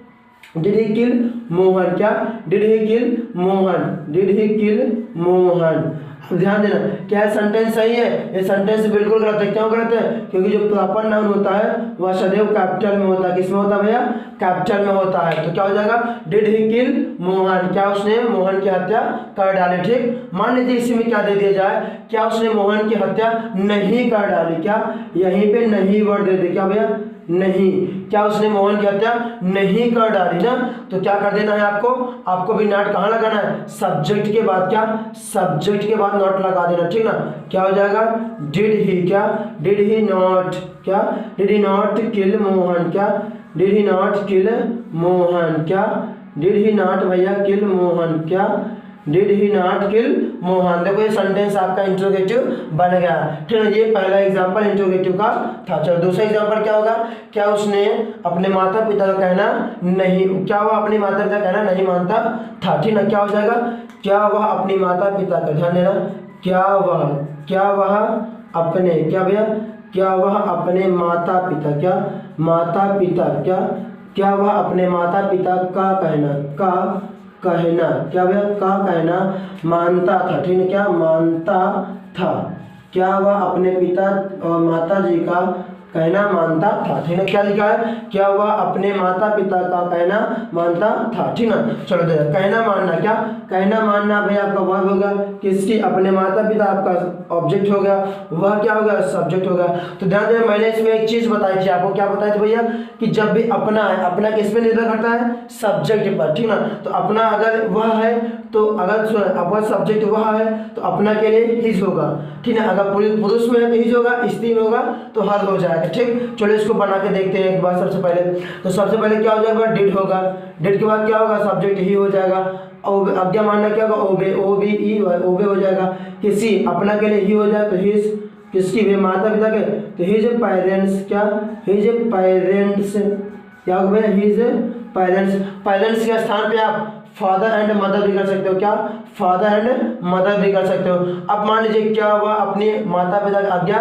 डिड ही किल मोहन, क्या did he kill Mohan, did he kill Mohan. ध्यान देना क्या सेंटेंस सही है, ये सेंटेंस बिल्कुल गलत है। क्यों गलत है, क्योंकि जो प्रॉपर नाउन होता है वह सदैव कैपिटल में होता है। किसमें होता है भैया कैपिटल में होता है। तो क्या हो जाएगा डिड ही किल मोहन, क्या उसने मोहन की हत्या कर डाली, ठीक। मान लीजिए इसी में क्या दे दिया जाए, क्या उसने मोहन की हत्या नहीं कर डाली, क्या यहीं पे नहीं वर्ड दे दे, क्या भैया नहीं, क्या उसने मोहन की हत्या नहीं कर डाली ना, तो क्या कर देना है आपको भी नॉट कहाँ लगाना है सब्जेक्ट के बाद, क्या सब्जेक्ट के बाद नॉट लगा देना, ठीक ना। क्या हो जाएगा डिड ही, क्या डिड ही नॉट, क्या did he not kill Mohan, क्या did he not kill Mohan, क्या डिड ही नॉट भैया किल मोहन, क्या did he not kill Mohan. देखो ये सेंटेंस आपका इंट्रोगेटिव बन गया, ठीक है। ये पहला एग्जांपल इंट्रोगेटिव का था। चलो दूसरा एग्जांपल क्या होगा, क्या उसने अपने माता पिता का कहना नहीं, क्या वह अपने माता पिता का कहना नहीं मानता था, ठीक है। क्या हो जाएगा क्या वह अपनी माता पिता का, ध्यान देना क्या वह अपने, क्या भैया क्या वह अपने माता पिता, क्या माता पिता, क्या वह अपने माता पिता का कहना क्या भैया का कहना मानता था, ठीक है, क्या मानता था, क्या वह अपने पिता और माता जी का कहना मानता था, ठीक है। क्या लिखा है क्या वह अपने माता पिता का कहना मानता था, ठीक है। चलो देखो कहना मानना, क्या कहना मानना भैया आपका वर्ब होगा, किसकी अपने माता पिता आपका ऑब्जेक्ट हो गया, वह क्या हो गया सब्जेक्ट हो गया। तो ध्यान दें मैंने इसमें एक चीज बताई थी आपको, क्या बताई थी भैया कि जब भी अपना है, अपना किस पे निर्भर करता है सब्जेक्ट पर, ठीक ना। तो अपना अगर वह है तो अगर सब्जेक्ट वह है तो अपना के लिए हिज होगा, ठीक है। अगर पुरुष में है तो हिज होगा, स्त्री में होगा तो हर हो जाएगा, ठीक। चलो इसको बना के देखते हैं एक बार। सबसे पहले तो सबसे पहले क्या हो जाएगा डिड होगा, डिड के बाद क्या होगा सब्जेक्ट ही हो जाएगा, आज्ञा मानना क्या होगा ओबे, ओबे हो जाएगा। किसी अपना के लिए ही हो जाए तो हिज, किसकी भी माता पिता के तो हिज पेरेंट्स, क्या हिज पेरेंट्स, क्या होगा हिज पेरेंट्स, पेरेंट्स के स्थान पे आप फादर एंड मदर भी कर सकते हो। क्या? फादर एंड मदर भी कर सकते हो। अब मान लीजिए क्या हुआ, अपने माता पिता की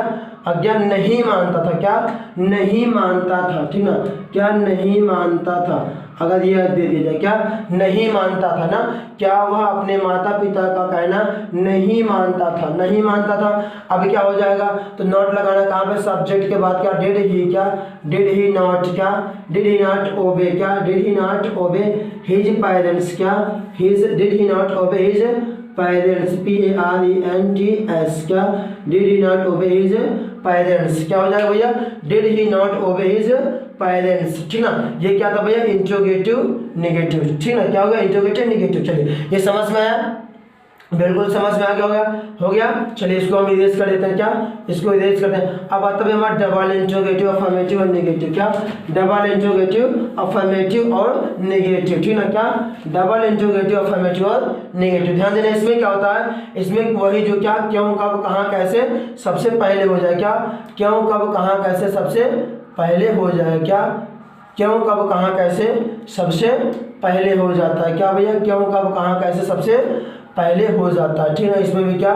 आज्ञा नहीं मानता था। क्या? नहीं मानता था, ठीक ना। क्या? नहीं मानता था। अगर ये दे दिया जाए, क्या? नहीं मानता था ना। क्या वह अपने माता पिता का कहना नहीं मानता था, नहीं मानता था। अब क्या हो जाएगा, तो नॉट लगाना कहाँ पे? सब्जेक्ट के बाद। क्या? डिड ही, क्या? डिड ही नॉट, क्या? डिड ही नॉट ओबे, क्या? Did he not obey his parents, क्या? His, did he not obey his parents, PARENTS, क्या? Did he not obey his parents. क्या हो जाएगा भैया? Did he not obey his parents, ठीक ना। ये क्या था भैया? इंट्रोगेटिव नेगेटिव, ठीक ना। क्या हो गया? Interrogative negative. चलिए ये समझ में आया? बिल्कुल समझ में आ गया होगा, हो गया। चलिए इसको हम इरेज कर देते हैं। क्या? इसको इरेज करते हैं। अब आता है हमारा डबल इंट्रोगेटिव, अफर्मेटिव और नेगेटिव। क्या? डबल इंट्रोगेटिव, अफर्मेटिव और नेगेटिव, ठीक ना। क्या? डबल इंट्रोगेटिव, अफर्मेटिव और नेगेटिव। ध्यान देना, इसमें क्या होता है, इसमें वही जो क्या, क्यों, कब, कहाँ, कैसे सबसे पहले हो जाए। क्या? क्यों, कब, कहाँ, कैसे सबसे पहले हो जाए। क्या? क्यों, कब, कहाँ, कैसे सबसे पहले हो जाता है। क्या भैया? क्यों, कब, कहाँ, कैसे सबसे पहले हो जाता है, ठीक है। इसमें भी क्या?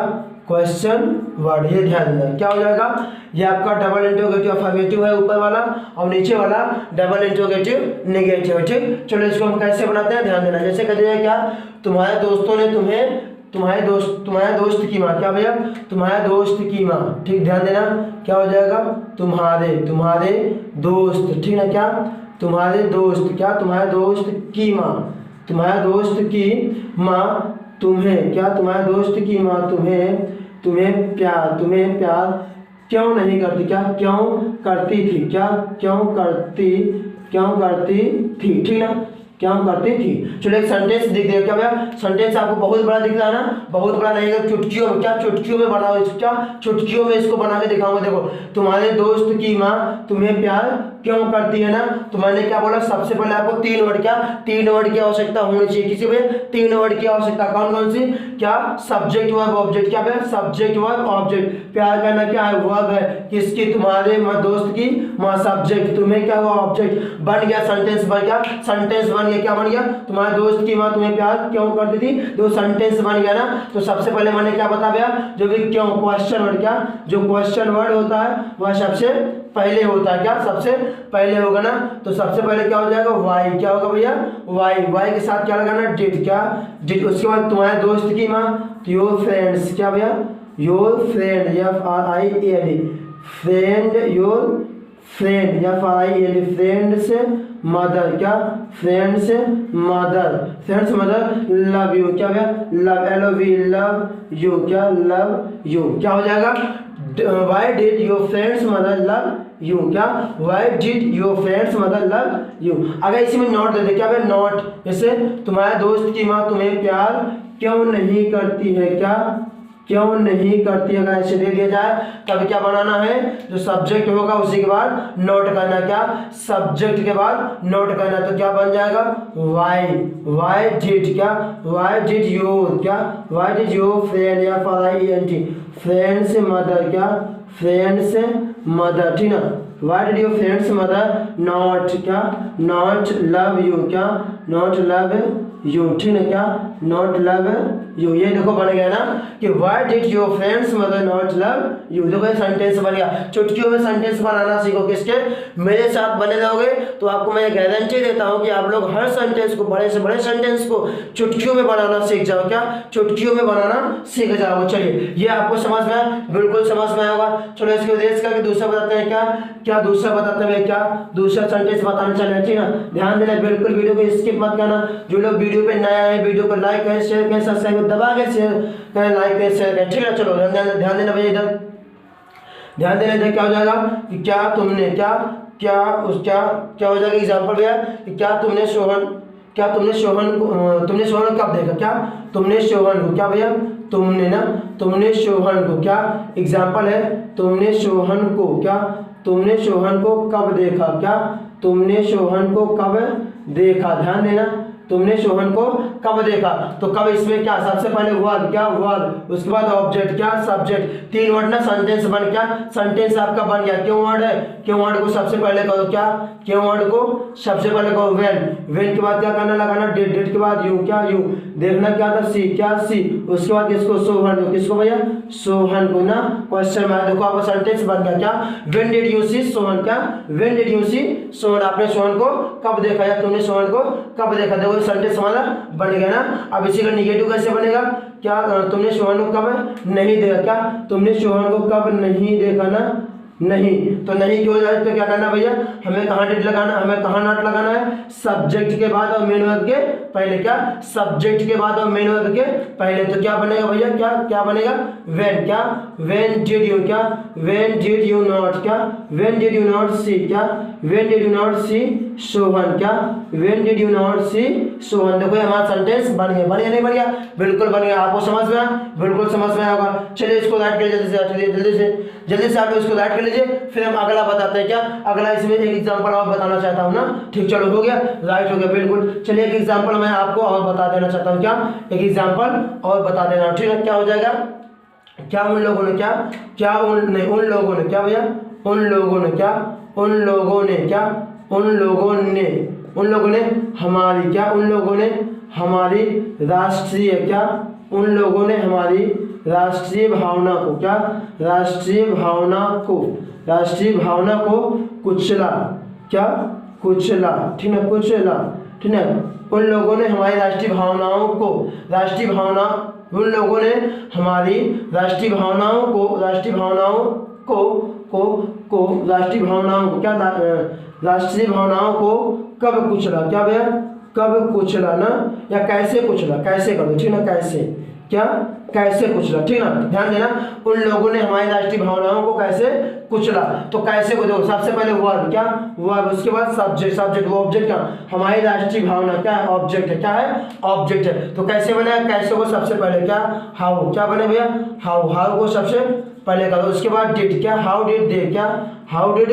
क्वेश्चन वर्ड, ये ध्यान देना। क्या हो जाएगा? ये आपका डबल इंट्रोगेटिव अफर्मेटिव है ऊपर वाला, और नीचे वाला डबल इंट्रोगेटिव नेगेटिव, ठीक। चलो इसको हम कैसे बनाते हैं, ध्यान देना। जैसे कहते हैं क्या, तुम्हारे दोस्तों ने तुम्हें, तुम्हारे दोस्त की माँ, क्या भैया? तुम्हारे दोस्त की माँ, ठीक। ध्यान देना, क्या हो जाएगा? तुम्हारे दोस्त, ठीक ना। क्या? तुम्हारे दोस्त, क्या? तुम्हारे दोस्त की माँ, तुम्हारे दोस्त की माँ तुम्हें, क्या? तुम्हारे दोस्त की माँ तुम्हें प्यार क्यों नहीं करती। क्या? क्यों करती थी। क्या? क्यों करती थी, ठीक ना। क्यों करती थी। चलो एक सेंटेंस दिख रहा है। क्या भैया? सेंटेंस आपको बहुत बड़ा दिख रहा है ना, बहुत बड़ा नहीं है, चुटकियों में। क्या? चुटकियों में बनाओ। क्या? चुटकियों में इसको बना के दिखाऊंगा। देखो, तुम्हारे दोस्त की माँ तुम्हें प्यार क्यों करती है ना, तो मैंने क्या बोला, सबसे पहले आपको तीन वर्ड, क्या? तीन वर्ड की आवश्यकता होनी चाहिए किसी में, तीन वर्ड की आवश्यकता। कौन कौन सी? क्या? Subject, verb, object. क्या भैया? Subject, verb, object. प्यार करना क्या है? वर्ब है। किसकी? तुम्हारे दोस्त की माँ, सब्जेक्ट। तुम्हें क्या हुआ? ऑब्जेक्ट। बन गया सेंटेंस, बन गया सेंटेंस, बन गया। क्या बन गया? तुम्हारे दोस्त की माँ तुम्हें प्यार क्यों करती थी, दो सेंटेंस बन गया ना। तो सबसे पहले मैंने क्या बता दिया, जो भी क्यों, क्वेश्चन वर्ड। क्या? जो क्वेश्चन वर्ड होता है वह सबसे पहले होता है। क्या? सबसे पहले होगा ना। तो सबसे पहले क्या हो जाएगा? वाई। क्या होगा भैया? वाई के साथ क्या लगाना? डिड। क्या? डिड। उसके बाद तुम्हारे दोस्त की माँ, योर फ्रेंड्स। क्या भैया? Your friend, FRIEND, friend, your friend, FRIEND, friend से मदर। क्या? फ्रेंड से मदर लव यू। क्या भैया? Love, LOV, love you. क्या? Love you. क्या हो जाएगा? Why did your friends mother love you? क्या? Why did your friends mother love you? अगर इसी में नॉट दे दे, क्या भाई? नॉट, जैसे तुम्हारे दोस्त की माँ तुम्हें प्यार क्यों नहीं करती है। क्या? क्यों नहीं करती। अगर ऐसे दे दिया जाए तब क्या बनाना है, जो सब्जेक्ट होगा उसी के बाद नोट करना। क्या? सब्जेक्ट के बाद नोट करना। तो क्या बन जाएगा? Why did. क्या? वाई डिड योर, क्या? Why did your friend, FRIEND, friend से मदर। क्या? फ्रेंड से मदर, ठीक ना। Why did your friend's mother not, क्या? Not love you. क्या? नॉट लव यू, ठीक है। क्या? Not love you. ये देखो बन गया ना कि why did your friend's mother not love you. देखो ये सेंटेंस बन गया। चुटकियों में सेंटेंस बनाना सीखो। किसके? मेरे साथ बने रहोगे तो आपको मैं गारंटी देता हूँ कि आप लोग हर सेंटेंस को, बड़े से बड़े सेंटेंस को चुटकियों में बनाना सीख जाओ। क्या? चुटकियों में बनाना सीख जाओगे। चलिए ये आपको समझ में आया, बिल्कुल समझ में आया होगा। चलो इसको रेस करके दूसरा बताते हैं। क्या दूसरा बताते हैं? क्या दूसरा सेंटेंस बताने चले, ठीक है। ध्यान देना, बिल्कुल वीडियो को स्किप मत करना। जो लोग वीडियो पे नया है, वीडियो को लाइक करें, शेयर करें, सब्सक्राइब दबा के शेयर करें, लाइक करें, शेयर करें, ठीक है। चलो ध्यान देना भैया, इधर ध्यान देना। इधर क्या हो जाएगा कि क्या तुमने, क्या हो जाएगा एग्जाम्पल भैया कि क्या तुमने सोहन कब देखा। क्या? तुमने सोहन को, क्या भैया? तुमने सोहन को, क्या एग्जाम्पल है, तुमने सोहन को, क्या? तुमने सोहन को कब देखा। क्या? तुमने सोहन को कब देखा। ध्यान देना, तुमने सोहन को कब देखा। तो कब इसमें क्या सबसे पहले वर्ब, क्या वर्ब, उसके बाद ऑब्जेक्ट, क्या सब्जेक्ट, 3 वर्ड ना, सेंटेंस बन, क्या सेंटेंस आपका बन गया। क्यों वर्ड है, क्यों वर्ड को सबसे पहले करो, क्या क्यों वर्ड को सबसे पहले करो व्हेन के बाद क्या करना लगाना डेट के बाद यू, क्या यू, देखना क्या था सी, क्या सी, उसके बाद किसको सोहन को, किसको भैया सोहन को ना, क्वेश्चन मार्क, देखो आपका सेंटेंस बन गया। क्या when did you see Sohan, क्या when did you see Sohan, आपने सोहन को कब देखा या तुमने सोहन को कब देखा। देखो सेंटेंस हमारा बन गया ना। अब इसी का निगेटिव कैसे बनेगा, क्या तुमने सोहन को कब नहीं देखा, क्या तुमने सोहन को कब नहीं देखा ना, नहीं, तो नहीं क्यों जाए तो क्या करना भैया, हमें कहाँ डिड लगाना, हमें कहाँ नॉट लगाना है, सब्जेक्ट के बाद और मेन वर्ब के पहले, क्या सब्जेक्ट के बाद और मेन वर्ब के पहले। तो क्या बनेगा भैया, क्या क्या बनेगा व्हेन, क्या व्हेन डिड यू, क्या व्हेन डिड यू नॉट, क्या व्हेन डिड यू नॉट सी, क्या व्हेन डिड यू नॉट सी सोहन, क्या व्हेन डिड यू नॉट सी सोहन। देखो हमारा सेंटेंस बन गया, बढ़िया नहीं बढ़िया, बिल्कुल बन गया। आपको समझ में आया, बिल्कुल समझ में आया होगा। चलिए इसको राइट करिए जल्दी से आप इसको राइट कर लीजिए, फिर हम अगला बताते हैं। क्या अगला, इसमें एक एग्जांपल और बताना चाहता हूँ ना, ठीक चलो हो गया, राइट हो गया बिल्कुल। चलिए एक एग्जांपल मैं आपको और बता देना चाहता हूँ, क्या एक एग्जांपल और बता देना, ठीक है। क्या हो जाएगा, क्या उन लोगों ने, क्या क्या उन नहीं, उन लोगों ने, क्या भैया उन लोगों ने, क्या उन लोगों ने, क्या उन लोगों ने, उन लोगों ने हमारी, क्या उन लोगों ने हमारी राष्ट्रीय, क्या उन लोगों ने हमारी राष्ट्रीय भावना को, क्या राष्ट्रीय भावना को, राष्ट्रीय भावना को कुचला, क्या कुचला, ठीक है कुचला, ठीक है। उन लोगों ने हमारी राष्ट्रीय भावनाओं को, राष्ट्रीय भावना, उन लोगों ने हमारी राष्ट्रीय भावनाओं को, राष्ट्रीय भावनाओं को राष्ट्रीय भावनाओं को, क्या राष्ट्रीय भावनाओं को कब कुचला, क्या भैया कब कुचला ना, या कैसे कुचला, कैसे कर दो, ठीक ना, कैसे, क्या कैसे कुचला, ठीक ना, ध्यान देना। उन लोगों ने हमारी राष्ट्रीय भावनाओं को कैसे कुचला, तो कैसे को देखो सबसे पहले वर्ब, क्या वर्ब, उसके बाद सब्जेक्ट वो ऑब्जेक्ट का, हमारी राष्ट्रीय भावना क्या है ऑब्जेक्ट है, क्या है ऑब्जेक्ट है। तो कैसे बना, कैसे को सबसे पहले, क्या हाउ, क्या बने भैया हाउ को सबसे पहले करो, उसके बाद डिड, क्या हाउ डिड दे, क्या how did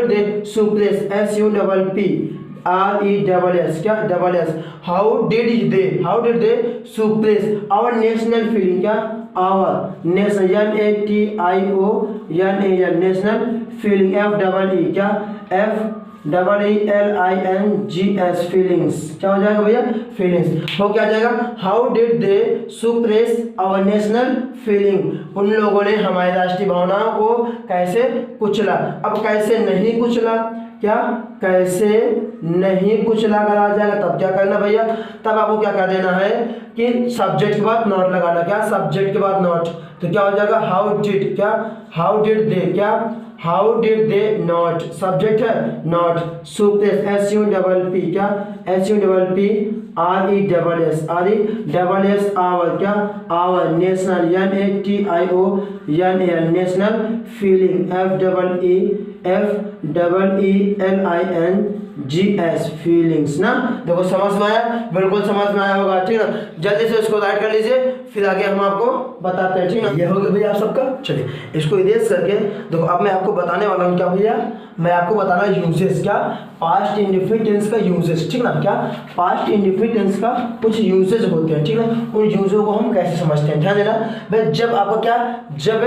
they suppress SUPPRESS, क्या double S, how did they suppress our national feeling, क्या our national NATIONAL national feeling FEE, क्या FEELINGS फीलिंग्स, क्या हो जाएगा भैया फीलिंग्स, वो क्या आ जाएगा how did they suppress our national feeling, उन लोगों ने हमारी राष्ट्रीय भावनाओं को कैसे कुचला। अब कैसे नहीं कुचला, क्या कैसे नहीं कुचला अगर आ जाएगा तब क्या करना भैया, तब आपको क्या कर देना है कि सब्जेक्ट के बाद नॉट लगाना, क्या सब्जेक्ट के बाद नॉट, तो क्या हो जाएगा हाउ डिड, क्या हाउ डिड दे, क्या how did they not, subject है नॉट, सुप्रेस SUPP, क्या SUPPRESS आवर, क्या our national NATIONAL national feeling FEELINGS feelings ना। देखो समझ में आया, बिल्कुल समझ में आया होगा, ठीक है। जल्दी से इसको राइट कर लीजिए, फिर आगे हम आपको बताते हैं, ठीक है। ये हो गया भैया आप सबका। चलिए इसको इरेज करके देखो, अब मैं आपको बताने वाला हूँ, क्या भैया मैं आपको बताना यूजेस, क्या पास्ट इंडेफिनिट टेंस का यूजेस, ठीक ना, क्या पास्ट इंडेफिनिट टेंस का कुछ यूजेस होते हैं, ठीक ना, उन यूजों को हम कैसे समझते हैं, ध्यान देना भाई। जब आपका क्या, जब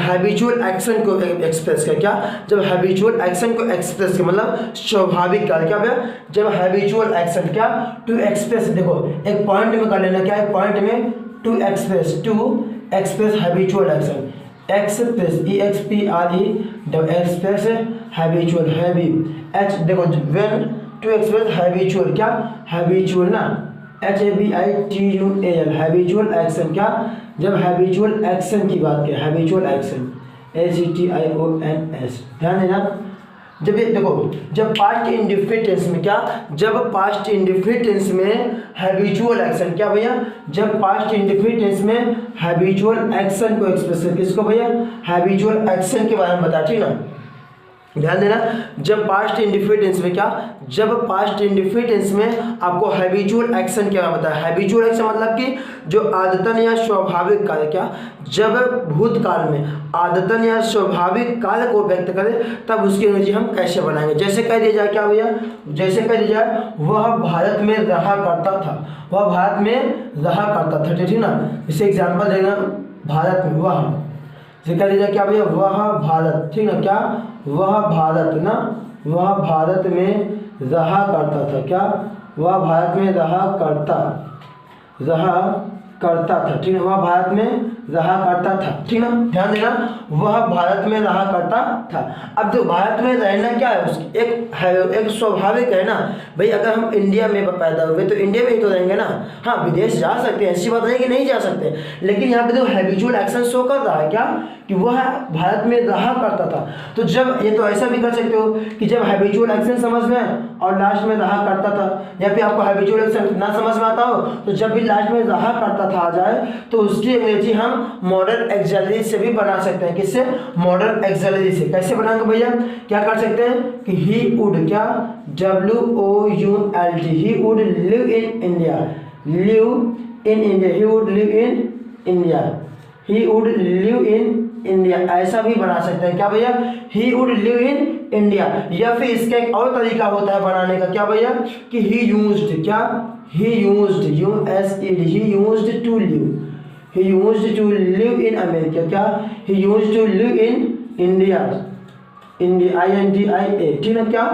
हैबिचुअल एक्शन को एक्सप्रेस कर, क्या जब हैबिचुअल एक्शन को एक्सप्रेस कर, मतलब स्वाभाविक कार्य, क्या भैया जब हैबिचुअल एक्शन, क्या टू एक्सप्रेस, देखो एक पॉइंट में कर लेना, क्या है पॉइंट में to express habitual action, express express habitual हैबी एच, देखो व्हेन टू एक्सप्रेस हैबिचुअल, क्या हैबिचुअल ना HABITUAL हैबिचुअल एक्शन, क्या जब हैबिचुअल एक्शन की बात करें, हैबिचुअल एक्शन ACTIONS, ध्यान देना। जब ये देखो, जब पास्ट इंडेफिनिट टेंस में, क्या जब पास्ट इंडेफिनिट टेंस में हैबिचुअल एक्शन, क्या भैया जब पास्ट इंडेफिनिट टेंस में हैबिचुअल एक्शन को एक्सप्रेस कर, किसको भैया हैबिचुअल एक्शन के बारे में बता, ठीक ना। ध्यान देना, जब पास्ट इंडेफिनिट टेंस में क्या, जब पास्ट इंडेफिनिट टेंस में आपको हैबिचुअल एक्शन क्या बताया, हैबिचुअल एक्शन मतलब कि जो आदतन या स्वाभाविक कार्य, क्या जब भूतकाल में आदतन या स्वाभाविक कार्य को व्यक्त करें तब उसकी अंग्रेजी हम कैसे बनाएंगे। जैसे कह दिया जाए क्या भैया, जैसे कह दिया जाए वह भारत में रहा करता था, वह भारत में रहा करता था, ठीक ना। इसे एग्जाम्पल देना, भारत में वह, जैसे कह दिया जाए क्या भैया, वह भारत, ठीक ना, क्या वह भारत ना, वह भारत में रहा करता था, क्या वह भारत में रहा करता था, ठीक है, वह भारत में रहा करता था, ठीक ना। ध्यान देना, वह भारत में रहा करता था। अब जो भारत में रहना क्या है, उसकी एक स्वाभाविक है ना भाई, अगर हम इंडिया में पैदा हुए तो इंडिया में ही तो रहेंगे ना। हाँ, विदेश जा सकते हैं, ऐसी बात नहीं कि नहीं जा सकते, लेकिन यहाँ पे जो हैबिचुअल एक्शन शो कर रहा है क्या, कि वह भारत में रहा करता था। तो जब ये तो ऐसा भी कर सकते हो कि जब हैबिचुअल एक्शन समझ में और लास्ट में रहा करता था, या फिर आपको हैबिचुअल एक्शन ना समझ में आता हो तो जब भी लास्ट में रहा करता था आ जाए तो उसकी अंग्रेजी हम मॉडर्न एक्सिलरी से भी बना सकते हैं। किससे, मॉडर्न एक्सिलरी से। कैसे बनाएंगे भैया, क्या कर सकते हैं कि ही वुड, क्या WOULD, he would live in India, live in India, he would live in India, he would live in India, ऐसा भी बना सकते हैं। क्या भैया, he would live in India. या फिर इसका एक और तरीका होता है बनाने का, क्या भैया, कि ही यूज्ड, क्या he used, USED, he used to live, he used to live in America, क्या he used to live in India, INDIA, ठीक है, क्या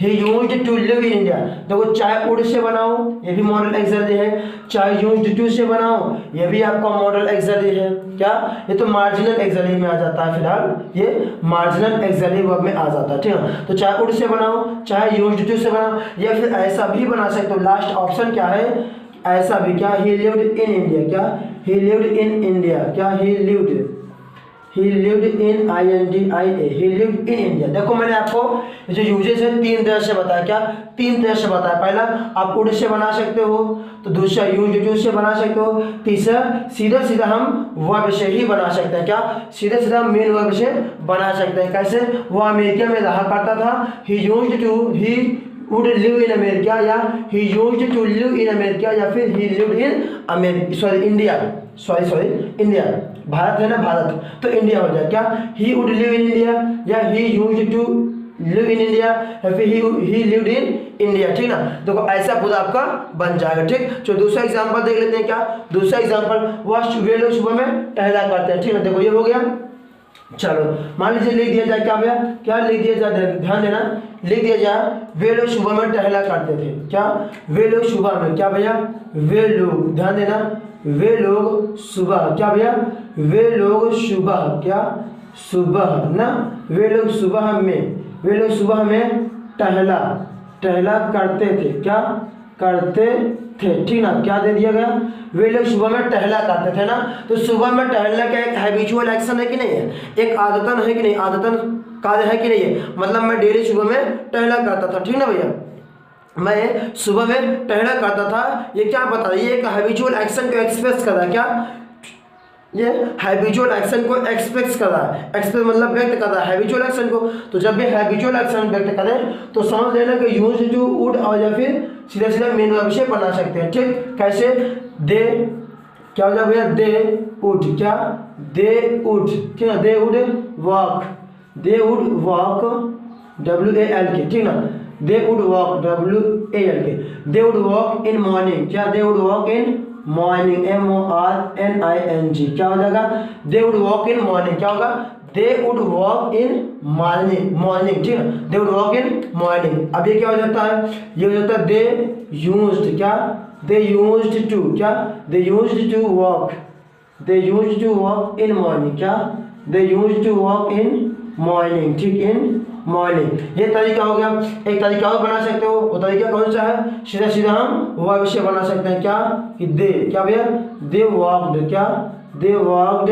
he used to live in India। देखो, चाहे वुड से बनाओ ये भी मॉडल एक्सिलरी है, चाहे यूज्ड टू से बनाओ ये भी आपका मॉडल एक्सिलरी है। क्या, ये तो मार्जिनल एक्सिलरी में आ जाता है, फिलहाल ये मार्जिनल एक्सिलरी वर्ब में आ जाता है, ठीक है। तो चाहे वुड से बनाओ, चाहे यूज्ड टू से बनाओ, या फिर ऐसा भी बना सकते हो। लास्ट ऑप्शन क्या है, ऐसा भी, क्या he lived in India, क्या he lived in India, क्या he lived in INDIA, he lived in India। देखो, मैंने आपको जो यूजेस है तीन तरह से बताया, क्या तीन तरह से बताया। पहला आप वुड से बना सकते हो, तो दूसरा यूज्ड टू से बना सकते हो, तीसरा सीधा सीधा हम वर्ब से ही बना सकते हैं। क्या सीधा सीधा मेन वर्ब से बना सकते हैं। कैसे, वो अमेरिका में रहा करता था, he used to, he would live in America, या he used to live in America, या फिर he lived in America, India, Bharat है ना, भारत, तो इंडिया हो जाए। क्या he would live in India, या he used to live in India, या फिर he lived in India, ठीक ना। देखो, ऐसा पूरा आपका बन जाएगा, ठीक। तो दूसरा एग्जांपल देख लेते हैं। क्या दूसरा एग्जांपल, वह वे लोग सुबह में टहला करते हैं, ठीक है। देखो, ये हो गया। चलो, मान लीजिए लिख दिया जाए, क्या भैया, क्या लिख दिया जाए, ध्यान देना, लिख दिया जाए वे लोग सुबह में टहला करते थे। क्या वे लोग सुबह में, क्या भैया, वे लोग, ध्यान देना, वे लोग सुबह, क्या भैया, वे लोग सुबह, क्या सुबह ना, वे लोग सुबह में टहला करते थे, क्या करते थे, ठीक ना। क्या दे दिया गया, वे लोग सुबह में टहला करते थे ना। तो सुबह में टहलने का एक हैबिचुअल एक्शन है कि नहीं है, एक आदतन है कि नहीं, आदतन कार्य है कि नहीं है। मतलब मैं डेली सुबह में टहला करता था, ठीक ना भैया, मैं सुबह में टहला करता था। ये क्या बता रहा है, ये एक हैबिचुअल एक्शन को एक्सप्रेस कर रहा है। क्या ये हैबिचुअल एक्शन को एक्सप्रेस कर रहा है, एक्सप्रेस मतलब व्यक्त कर रहा है हैबिचुअल एक्शन को। तो जब भी हैबिचुअल एक्शन व्यक्त करें तो समझ लेना कि यूज्ड टू, वुड, और या फिर सीधा सीधा मेन वर्ब से बना सकते हैं, ठीक। कैसे, दे, क्या हो जाए भैया, दे वुड, क्या दे वुड, ठीक है, they would walk, they would walk, WALK, ठीक ना, they would walk, WALK, they would walk in morning, क्या they would walk in morning, MORNING, क्या हो जाएगा, they would walk in morning, क्या होगा, they would walk in morning, ठीक है, they would walk in morning. अब ये क्या हो जाता है, ये हो जाता है दे यूज्ड, क्या दे यूज्ड टू, क्या they used to walk, they used to walk in morning, क्या they used to walk in morning, ठीक, इन मॉर्निंग। ये तरीका हो गया। एक तरीका और बना सकते हो, वो तरीका कौन सा है, सीधा सीधा हम वर्ब से बना सकते हैं। क्या कि दे, क्या भैया, दे वॉक्ड, क्या दे वॉक्ड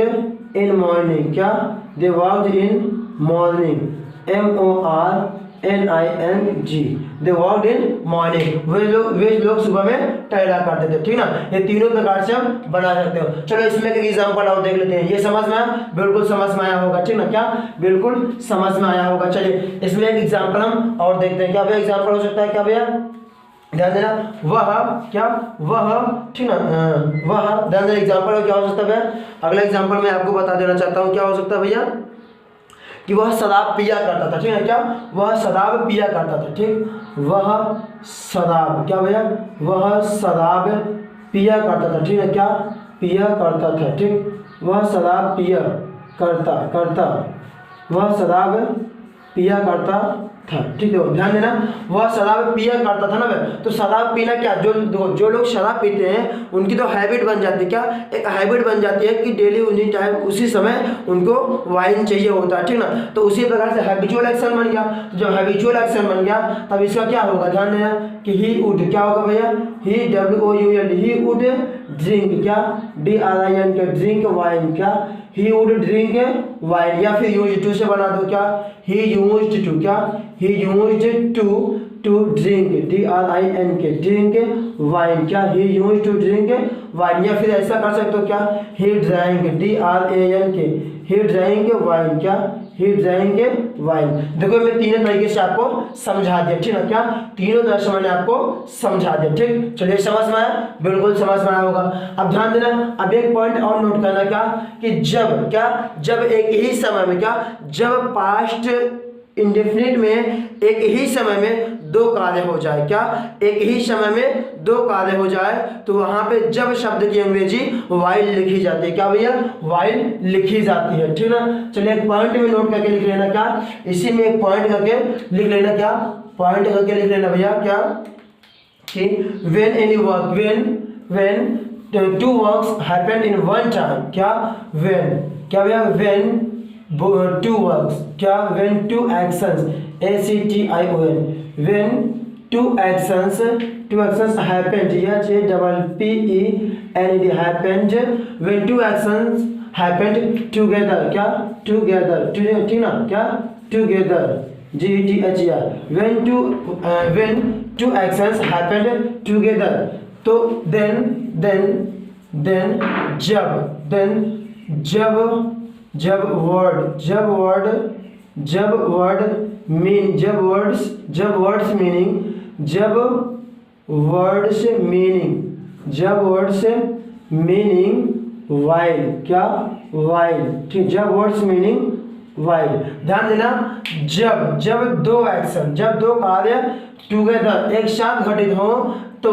इन मॉर्निंग, क्या they walked in morning, NING, they walked in morning, वे लोग सुबह में टहला करते थे, ठीक ना। ये तीनों प्रकार से हम बना सकते हो। चलो इसमें एक एग्जाम्पल और देख लेते हैं। ये समझ में आया? बिल्कुल समझ में आया होगा, ठीक ना। क्या बिल्कुल समझ में आया होगा। चलिए इसमें एक एग्जाम्पल हम और देखते हैं। क्या भैया एग्जाम्पल हो सकता है? क्या भैया ध्यान देना, वह क्या वह, ठीक ना, वह ध्यान देना एग्जाम्पल क्या हो सकता है भैया। अगला एग्जाम्पल मैं आपको बता देना चाहता हूँ, क्या हो सकता है भैया कि वह शराब पिया करता था, ठीक है। क्या वह शराब पिया करता था, ठीक। वह शराब, क्या भैया वह शराब पिया करता था, ठीक है। क्या पिया करता था, ठीक। वह शराब पिया करता वह शराब पिया करता था, ठीक है। ध्यान देना, वह शराब पिया करता था ना भाई। तो शराब पीना क्या, जो लोग शराब पीते हैं उनकी तो हैबिट बन जाती है। क्या एक हैबिट बन जाती है कि डेली उन्हीं टाइम उसी समय उनको वाइन चाहिए होता है, ठीक ना। तो उसी प्रकार से हैबिचुअल एक्शन बन गया। तो जब हैबिचुअल एक्शन बन गया तब इसका क्या होगा, ध्यान देना कि ही वुड, क्या होगा भैया, ही WOULD, ही वुड ड्रिंक, क्या DRINK, ड्रिंक वाइन, क्या ही वुड ड्रिंक वाइन। या फिर यूज टू से बना दो, क्या ही यूज्ड टू, क्या he used to drink DRINK, drink wine, क्या he used to drink wine. या फिर ऐसा कर सकते हो, क्या ही ड्राइंक DRANK, ही ड्राइंक वाइन, क्या ही ड्राइंक वाइन। देखो मैं तीनों तरीके से आपको समझा दिया, ठीक है। क्या तीनों तरह से मैंने आपको समझा दिया, ठीक। चलिए समझ में आया? बिल्कुल समझ में आया होगा। अब ध्यान देना, अब एक पॉइंट और नोट करना, क्या कि जब एक ही समय में, क्या जब पास्ट इंडेफिनिट में एक ही समय में दो कार्य हो जाए, क्या एक ही समय में दो कार्य हो जाए, तो वहां पे जब शब्द की अंग्रेजी वाइल लिखी जाती है, क्या भैया वाइल लिखी जाती है, ठीक ना। चलिए एक पॉइंट में नोट करके लिख लेना, क्या इसी में एक पॉइंट करके लिख लेना, क्या पॉइंट करके लिख लेना भैया, क्या कि when any work, when two works happen in one time, क्या भैया when two works, क्या when two actions ACTION, when two actions happened, HAPPENED, happened, when two actions happened together, क्या together, ठीक ना, क्या together, GETHER, when two actions happened together, तो then जब words meaning while, क्या वाइल, ठीक। जब वर्ड्स मीनिंग वाइल, ध्यान देना, जब दो कार्य टुगेदर एक साथ घटित हो तो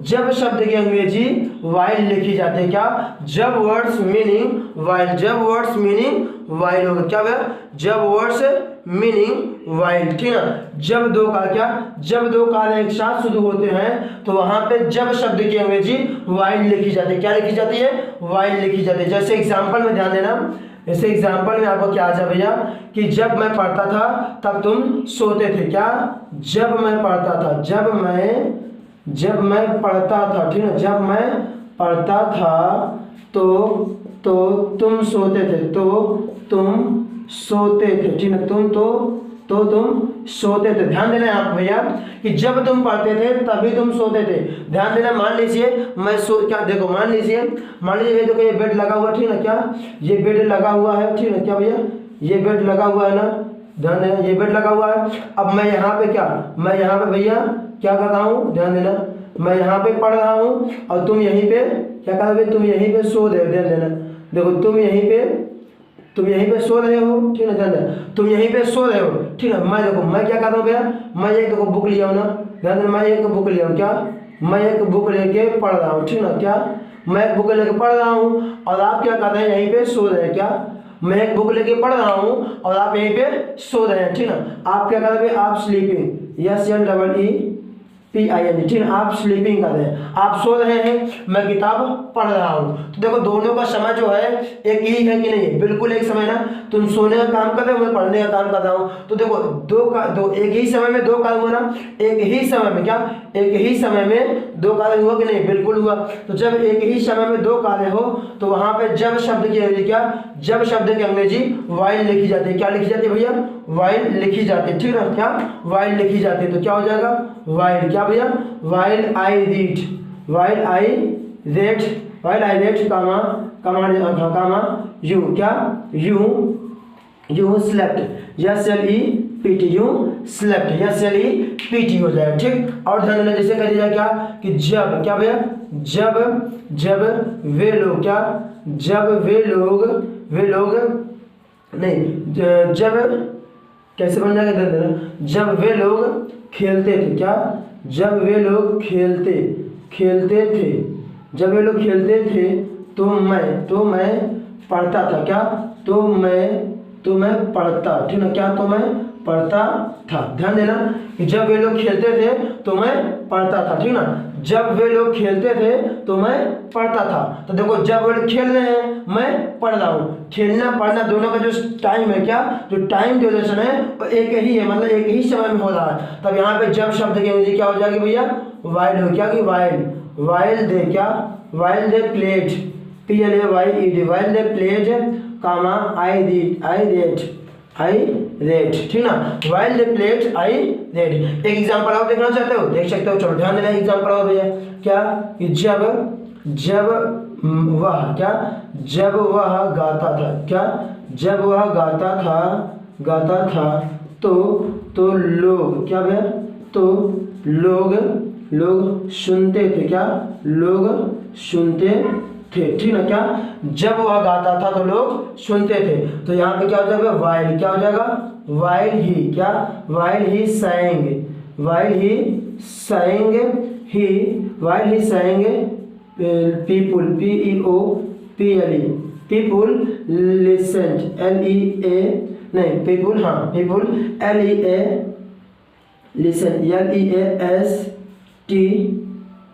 जब शब्द की अंग्रेजी वाइल लिखी जाती है, क्या जब वर्ड्स मीनिंग वाइल होगा, क्या भैया जब वर्ड्स मीनिंग वाइल, ठीक ना। जब दो कार्य एक साथ शुरू होते हैं तो वहां पे जब शब्द की अंग्रेजी वाइल लिखी जाती है, क्या लिखी जाती है, वाइल लिखी जाती है। जैसे एग्जाम्पल में ध्यान देना, जैसे एग्जाम्पल में आपको क्या आ जाए भैया कि जब मैं पढ़ता था तब तुम सोते थे, क्या जब मैं पढ़ता था, ठीक है, जब मैं पढ़ता था तो तुम सोते थे, ठीक है, तुम सोते थे। ध्यान देना आप भैया कि जब तुम पढ़ते थे तभी तुम सोते थे। ध्यान देना, मान लीजिए क्या देखो, मान लीजिए देखो ये बेड लगा हुआ, ठीक ना, क्या ये बेड लगा हुआ है, ठीक ना, क्या भैया ये बेड लगा हुआ है ना, ध्यान देना ये बेड लगा हुआ है। अब मैं यहाँ पे भैया क्या कर रहा हूँ, ध्यान देना, मैं यहाँ पे पढ़ रहा हूँ और तुम यहीं पे क्या कर रहे हो, तुम यहीं पे सो रहे हो। ध्यान देना, देखो तुम यहीं पे सो रहे हो, ठीक है, ध्यान देना तुम यहीं पे सो रहे हो, ठीक है। मैं क्या कर रहा हूँ भैया, मैं एक देखो बुक लिया हूँ ना, ध्यान देना मैं एक बुक लिया हूँ, क्या मैं एक बुक लेके पढ़ रहा हूँ, ठीक ना, क्या मैं एक बुक लेके पढ़ रहा हूँ और आप क्या कर रहे हैं, यहीं पे सो रहे हैं, क्या मैं एक बुक लेके पढ़ रहा हूँ और आप यहीं पे सो रहे हैं, ठीक ना। आप क्या कर रहे हैं, आप स्लीपिंग, SLEEPING, ठीक है, आप स्लीपिंग कर रहे हैं, आप सो रहे हैं, मैं किताब पढ़ रहा हूँ। तो देखो दोनों का समय जो है एक ही है कि नहीं, बिल्कुल एक समय ना, तुम सोने का काम कर रहे हो, मैं पढ़ने का काम कर रहा हूँ। तो देखो दो एक ही समय में दो कार्य हुआ ना, एक ही समय में दो कार्य हुआ कि नहीं, बिल्कुल हुआ। तो जब एक ही समय में दो कार्य हो तो वहां पे जब शब्द की अंग्रेजी वाइल लिखी जाती है, क्या लिखी जाती है भैया, वाइल लिखी जाती है, ठीक है ना, क्या वाइल लिखी जाती है, तो क्या हो जाएगा वाइल, क्या भैया while I read, while I read, while I read comma comma you, क्या you slept, SLEPT, you slept, SLEPT हो जाएगा, ठीक। और ध्यान देना जैसे कह दिया क्या कि जब, क्या भैया जब वे लोग, क्या जब वे लोग नहीं जब कैसे बन जाएगा, ध्यान देना, जब वे लोग खेलते थे, क्या जब वे लोग खेलते थे, जब वे लोग खेलते थे तो मैं पढ़ता था, क्या तो मैं पढ़ता, ठीक ना, क्या तो मैं पढ़ता था। ध्यान देना कि जब वे लोग खेलते थे तो मैं पढ़ता था, ठीक ना, जब वे लोग खेलते थे तो मैं पढ़ता था। तो देखो जब वे लोग खेल रहे हैं मैं पढ़ रहा हूँ, खेलना पढ़ना दोनों का जो टाइम है, क्या जो टाइम ड्यूरेशन है वो एक ही है, मतलब एक ही समय में हो रहा है। तब यहाँ पे जब शब्द की अंग्रेजी क्या हो जाएगी भैया वाइल हो, क्या कि वाइल दे, क्या while they played, PLAYED, while they played comma I read, ठीक ना, while they played I read. एक एग्जांपल और देखना चाहते हो, देख सकते हो, चलो ध्यान देना एग्जांपल और भैया, क्या कि जब वह, क्या जब वह गाता था, क्या जब वह गाता था तो लोग, क्या भैया तो लोग सुनते थे, क्या लोग सुनते थे, ठीक ना, क्या जब वह गाता था तो लोग सुनते थे। तो यहाँ पे क्या हो जाएगा वाइल, क्या हो जाएगा वाइल ही, क्या while he sang people, people listened, नहीं people, हाँ people listen, LEAST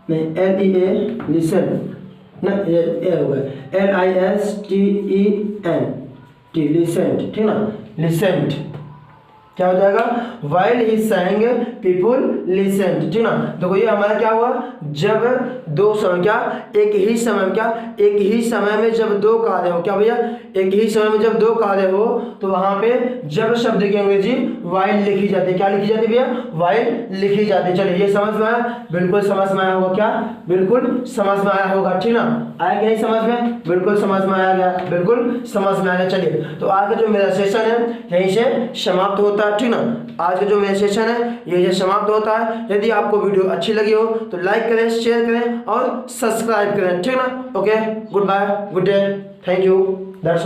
नहीं listen ना, ये होगा LISTENT, ठीक ना, listened, क्या हो जाएगा while he sang people listened, ठीक ना। देखो ये हमारा क्या हुआ, जब दो समय, क्या एक ही समय में, क्या एक ही समय में जब दो कार्य हो, क्या भैया एक ही समय में जब दो कार्य हो तो वहां पे जब शब्द की अंग्रेजी वाइल लिखी जाती है, क्या लिखी जाती है भैया वाइल लिखी जाती है। चलिए ये समझ में आया, बिल्कुल समझ में आया होगा, क्या बिल्कुल समझ में आया होगा, ठीक ना, आया कि नहीं समझ में, बिल्कुल समझ में आया गया, बिल्कुल समझ में आ गया। चलिए तो आज का जो मेरा सेशन है यहीं से समाप्त होता है, ठीक ना, आज का जो मेरा सेशन है यहीं से समाप्त होता है। यदि आपको वीडियो अच्छी लगी हो तो लाइक करें, शेयर करें और सब्सक्राइब करें, ठीक ना। Okay, goodbye, good day, thank you, that's